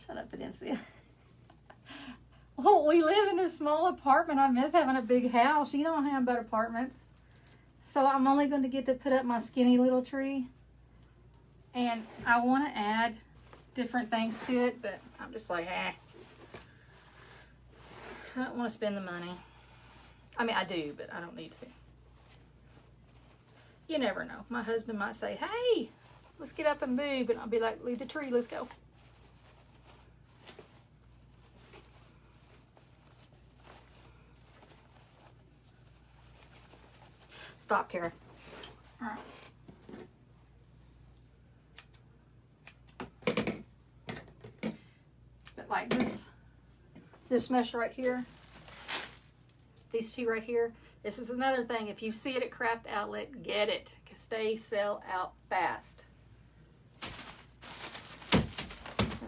Shut up, Fidencia. Well, we live in a small apartment. I miss having a big house. You don't have big apartments. So I'm only going to get to put up my skinny little tree. And I want to add different things to it, but I'm just like, I don't want to spend the money. I mean, I do, but I don't need to. You never know. My husband might say, hey, let's get up and move. And I'll be like, leave the tree, let's go. Stop, Kara. All right. But like this mesh right here, these two right here, this is another thing. If you see it at Craft Outlet, get it, because they sell out fast.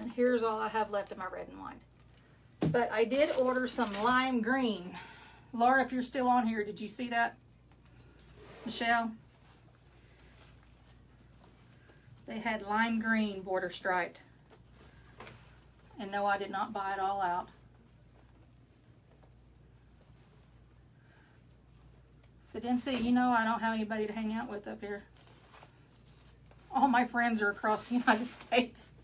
And here's all I have left of my red and white. But I did order some lime green. Laura, if you're still on here, did you see that? Michelle? They had lime green border striped. And no, I did not buy it all out. Fidencia, you know I don't have anybody to hang out with up here. All my friends are across the United States.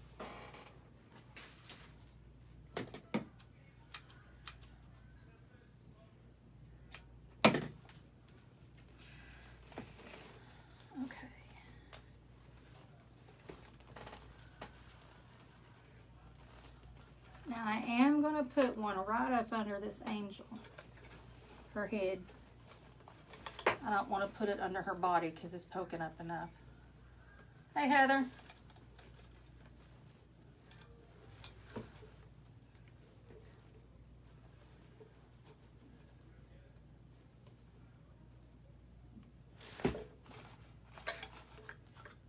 Now I am going to put one right up under this angel, her head. I don't want to put it under her body because it's poking up enough. Hey, Heather.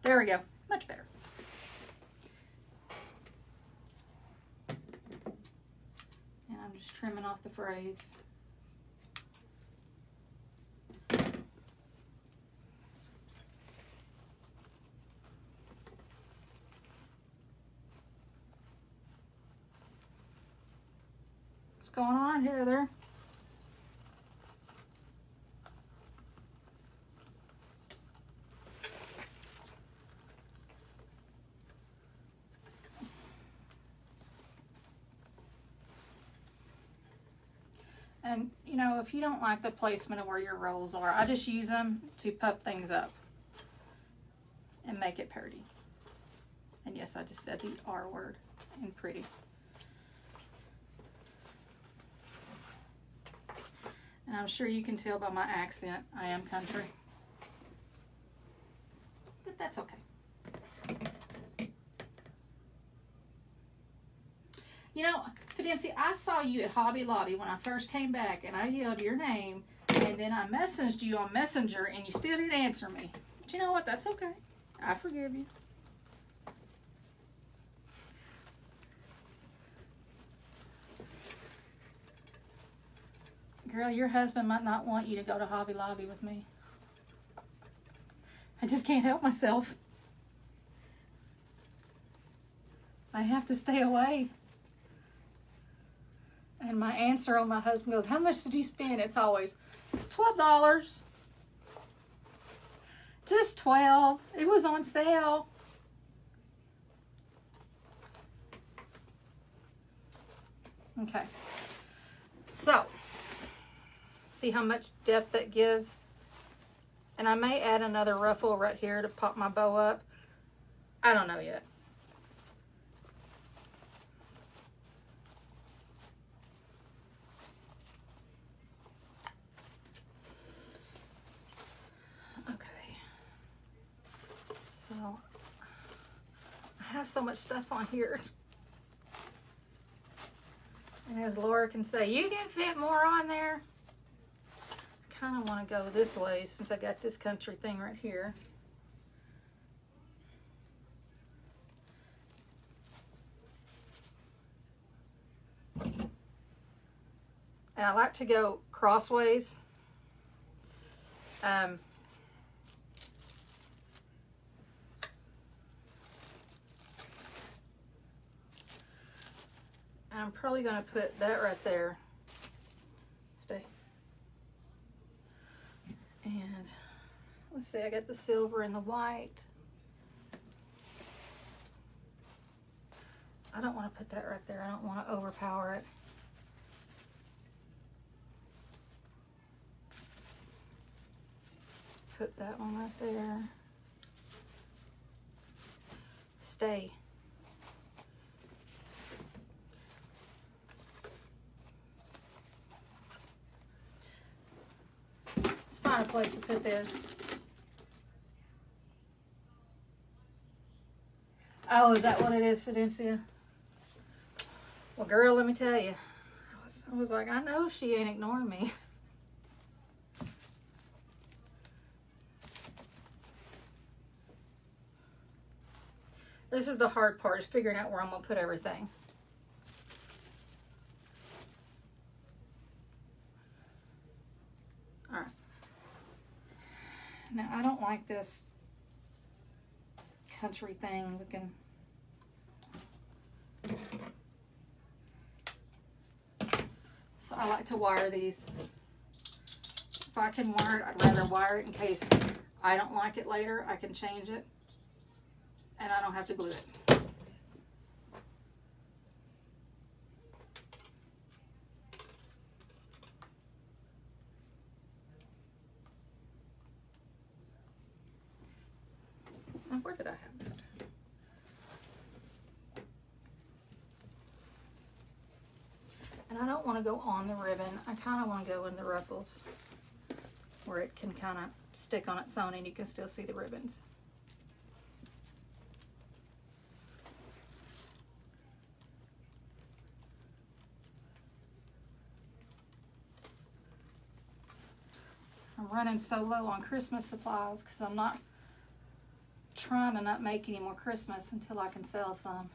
There we go. Much better. And I'm just trimming off the frays. What's going on, Heather? And, you know, if you don't like the placement of where your rolls are, I just use them to puff things up and make it pretty. And yes, I just said the R word in pretty. And I'm sure you can tell by my accent, I am country. But that's okay. You know, Fidencia, I saw you at Hobby Lobby when I first came back, and I yelled your name, and then I messaged you on Messenger, and you still didn't answer me. But you know what? That's okay. I forgive you. Girl, your husband might not want you to go to Hobby Lobby with me. I just can't help myself. I have to stay away. And my answer on my husband goes, how much did you spend? It's always $12. Just $12. It was on sale. Okay. So, see how much depth that gives? And I may add another ruffle right here to pop my bow up. I don't know yet. So, I have so much stuff on here. And as Laura can say, you can fit more on there. I kind of want to go this way since I got this country thing right here. And I like to go crossways. And I'm probably going to put that right there. Stay. And let's see, I got the silver and the white. I don't want to put that right there. I don't want to overpower it. Put that one right there. Stay. Let's find a place to put this. Oh, is that what it is, Fidencia? Well, girl, let me tell you. I was like, I know she ain't ignoring me. This is the hard part, is figuring out where I'm going to put everything. All right. Now, I don't like this country thing looking. So I like to wire these. If I can wire it, I'd rather wire it in case I don't like it later. I can change it. And I don't have to glue it. Now, where did I have that? And I don't want to go on the ribbon. I kind of want to go in the ruffles where it can kind of stick on its own and you can still see the ribbons. I'm running so low on Christmas supplies because I'm not trying to not make any more Christmas until I can sell some.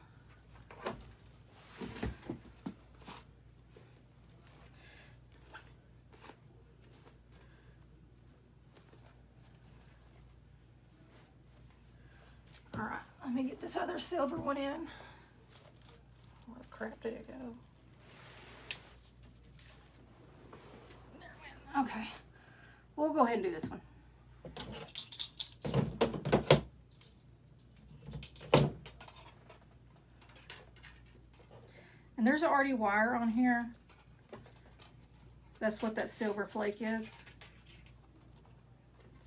All right, let me get this other silver one in. Where crap did it go? There it went. Okay. We'll go ahead and do this one. And there's already wire on here. That's what that silver flake is.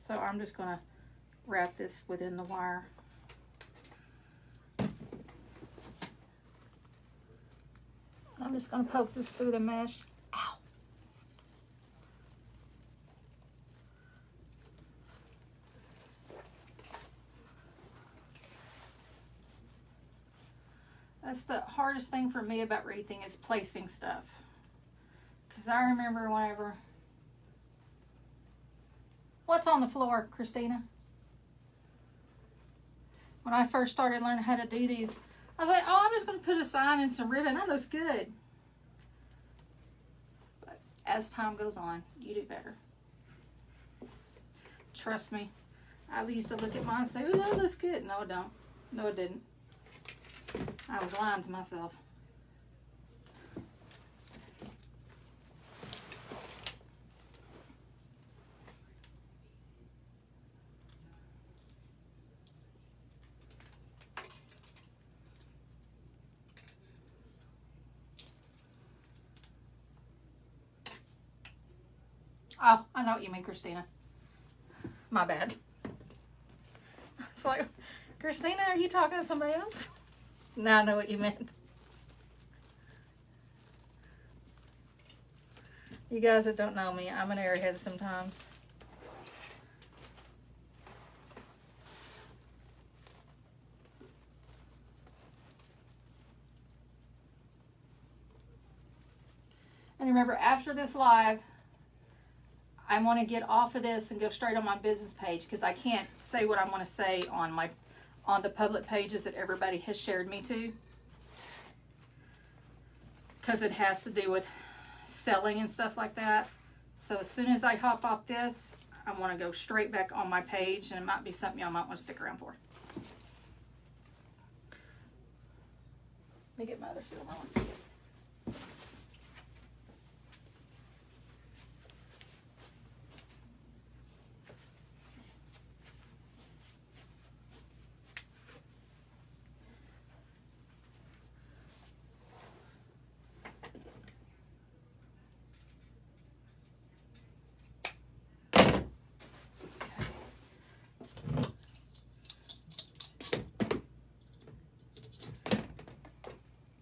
So I'm just going to wrap this within the wire. I'm just going to poke this through the mesh. Ow. That's the hardest thing for me about wreathing is placing stuff. Because I remember whenever... What's on the floor, Christina? When I first started learning how to do these, I was like, oh, I'm just going to put a sign and some ribbon. That looks good. But as time goes on, you do better. Trust me. I used to look at mine and say, oh, that looks good. No, it don't. No, it didn't. I was lying to myself. Oh, I know what you mean, Christina. My bad. It's like, Christina, are you talking to somebody else? Now I know what you meant. You guys that don't know me, I'm an airhead sometimes. remember, after this live, I want to get off of this and go straight on my business page because I can't say what I want to say on the public pages that everybody has shared me to, because it has to do with selling and stuff like that. So as soon as I hop off this, I want to go straight back on my page, and it might be something y'all might want to stick around for. Let me get my other silver one.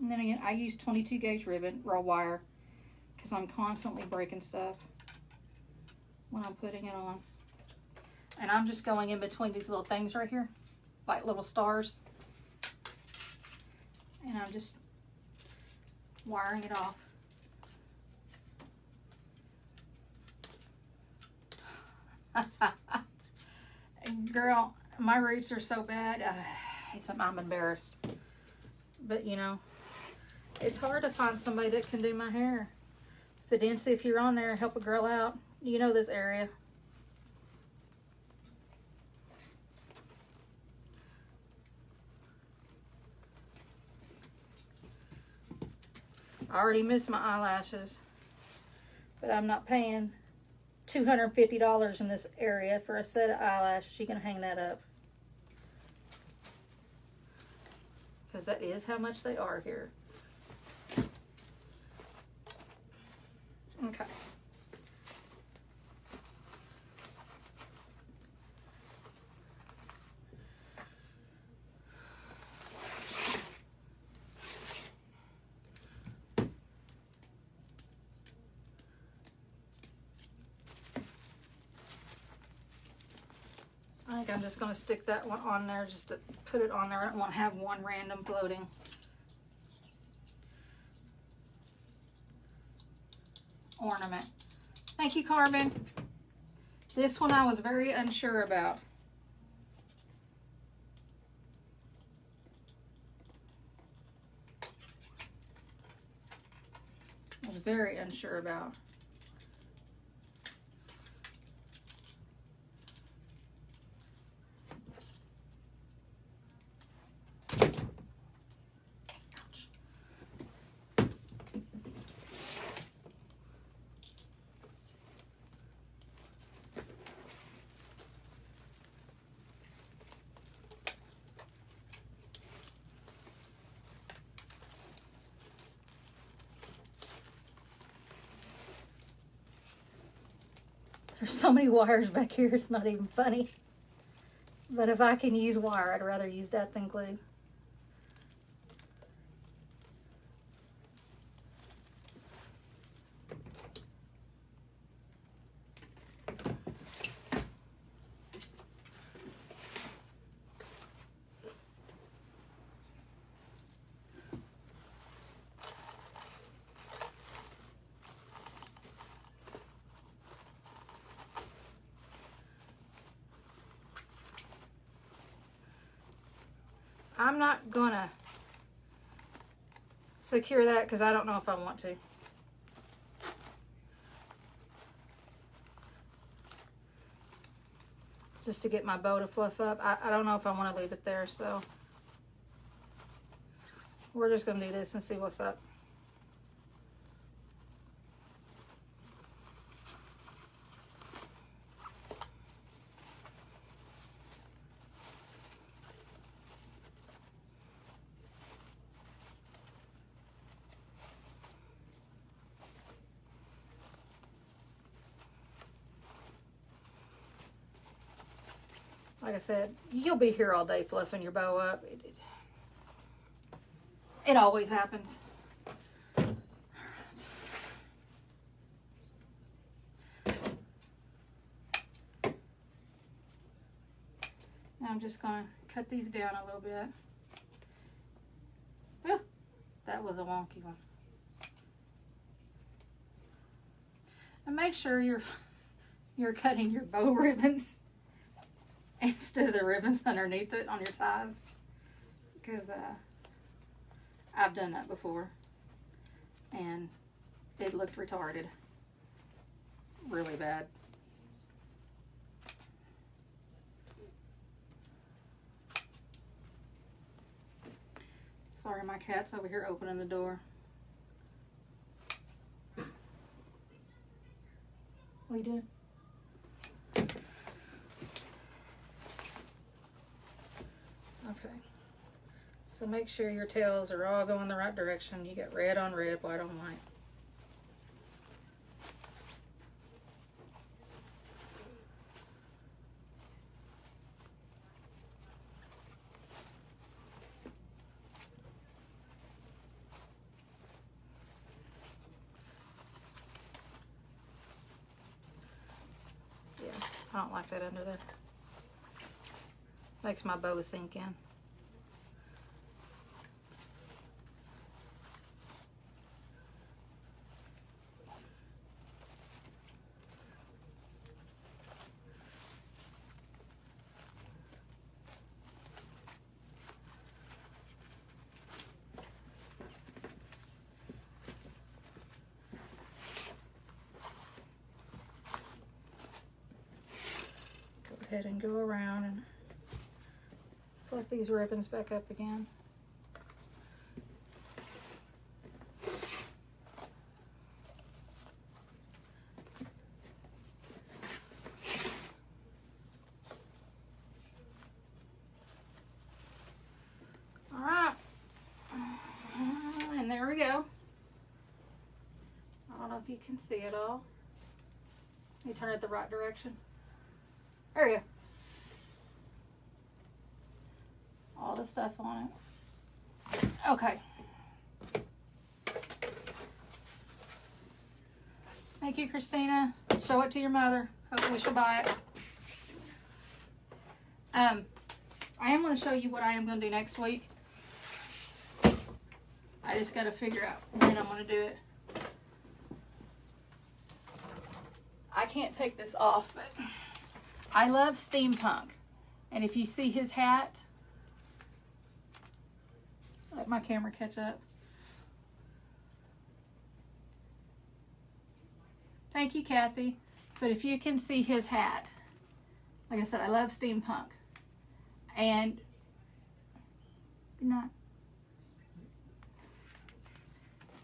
And then again, I use 22 gauge ribbon, raw wire, because I'm constantly breaking stuff when I'm putting it on. And I'm just going in between these little things right here, like little stars. And I'm just wiring it off. Girl, my roots are so bad. I'm embarrassed. But you know, it's hard to find somebody that can do my hair. Fidency, if you're on there, help a girl out. You know this area. I already missed my eyelashes, but I'm not paying $250 in this area for a set of eyelashes. You can hang that up, because that is how much they are here. Okay. I think I'm just going to stick that one on there just to put it on there. I don't want to have one random floating. Ornament. Thank you, Carmen. This one I was very unsure about. I was very unsure about. There's so many wires back here, it's not even funny. But if I can use wire, I'd rather use that than glue. I'm not gonna secure that because I don't know if I want to. Just to get my bow to fluff up. I don't know if I want to leave it there, so we're just gonna do this and see what's up. Like I said, you'll be here all day fluffing your bow up. It always happens. All right. Now I'm just going to cut these down a little bit. Oh, that was a wonky one. make sure you're cutting your bow ribbons instead of the ribbons underneath it on your ties, because I've done that before and it looked retarded really bad. Sorry, my cat's over here opening the door. What are you doing? Okay. So make sure your tails are all going the right direction. You get red on red, white on white. I don't like that under there. Makes my bow sink in. Ahead and go around and flip these ribbons back up again. All right, and there we go. I don't know if you can see it all. Let me turn it the right direction. There you go. All the stuff on it. Okay. Thank you, Christina. Show it to your mother. Hopefully she'll buy it. I am going to show you what I am going to do next week. I just got to figure out when I'm going to do it. I can't take this off, but I love steampunk, and if you see his hat, let my camera catch up. Thank you, Kathy. But if you can see his hat, like I said, I love steampunk, and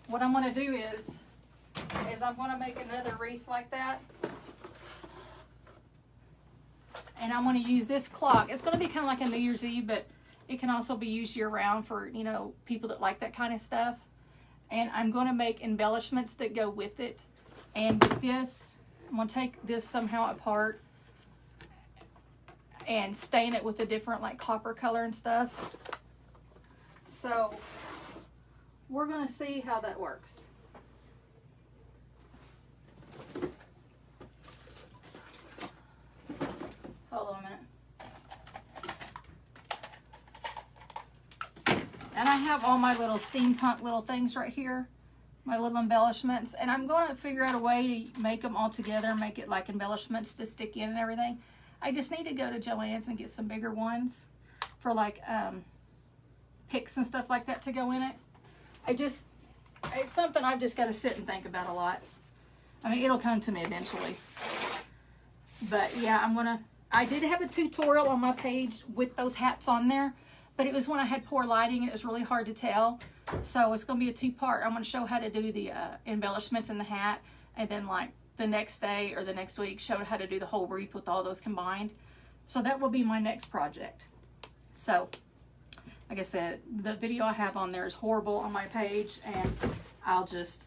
what I'm going to do is I'm going to make another wreath like that. And I'm going to use this clock. It's going to be kind of like a New Year's Eve, but it can also be used year-round for, you know, people that like that kind of stuff. And I'm going to make embellishments that go with it. And with this, I'm going to take this somehow apart and stain it with a different, like, copper color and stuff. So we're going to see how that works. Hold on a minute. And I have all my little steampunk little things right here, my little embellishments, and I'm going to figure out a way to make them all together, make it like embellishments to stick in and everything. I just need to go to Joann's and get some bigger ones for like picks and stuff like that to go in it. It's something I've just got to sit and think about a lot. I mean, it'll come to me eventually. But yeah, I did have a tutorial on my page with those hats on there, but it was when I had poor lighting and it was really hard to tell. So it's going to be a two-part. I'm going to show how to do the embellishments in the hat, and then like the next day or the next week show how to do the whole wreath with all those combined. So that will be my next project. So like I said, the video I have on there is horrible on my page, and I'm just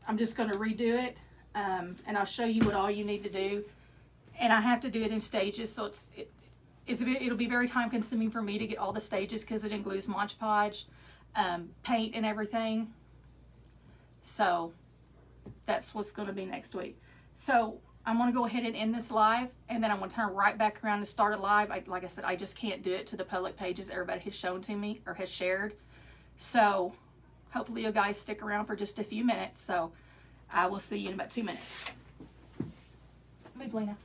going to redo it, and I'll show you what all you need to do. And I have to do it in stages, so it'll be very time consuming for me to get all the stages because it includes Mod Podge, paint and everything. So that's what's going to be next week. So I'm going to go ahead and end this live, and then I'm going to turn right back around and start a live. Like I said, I just can't do it to the public pages everybody has shown to me or has shared. So hopefully you guys stick around for just a few minutes. So I will see you in about 2 minutes. foods, Lena.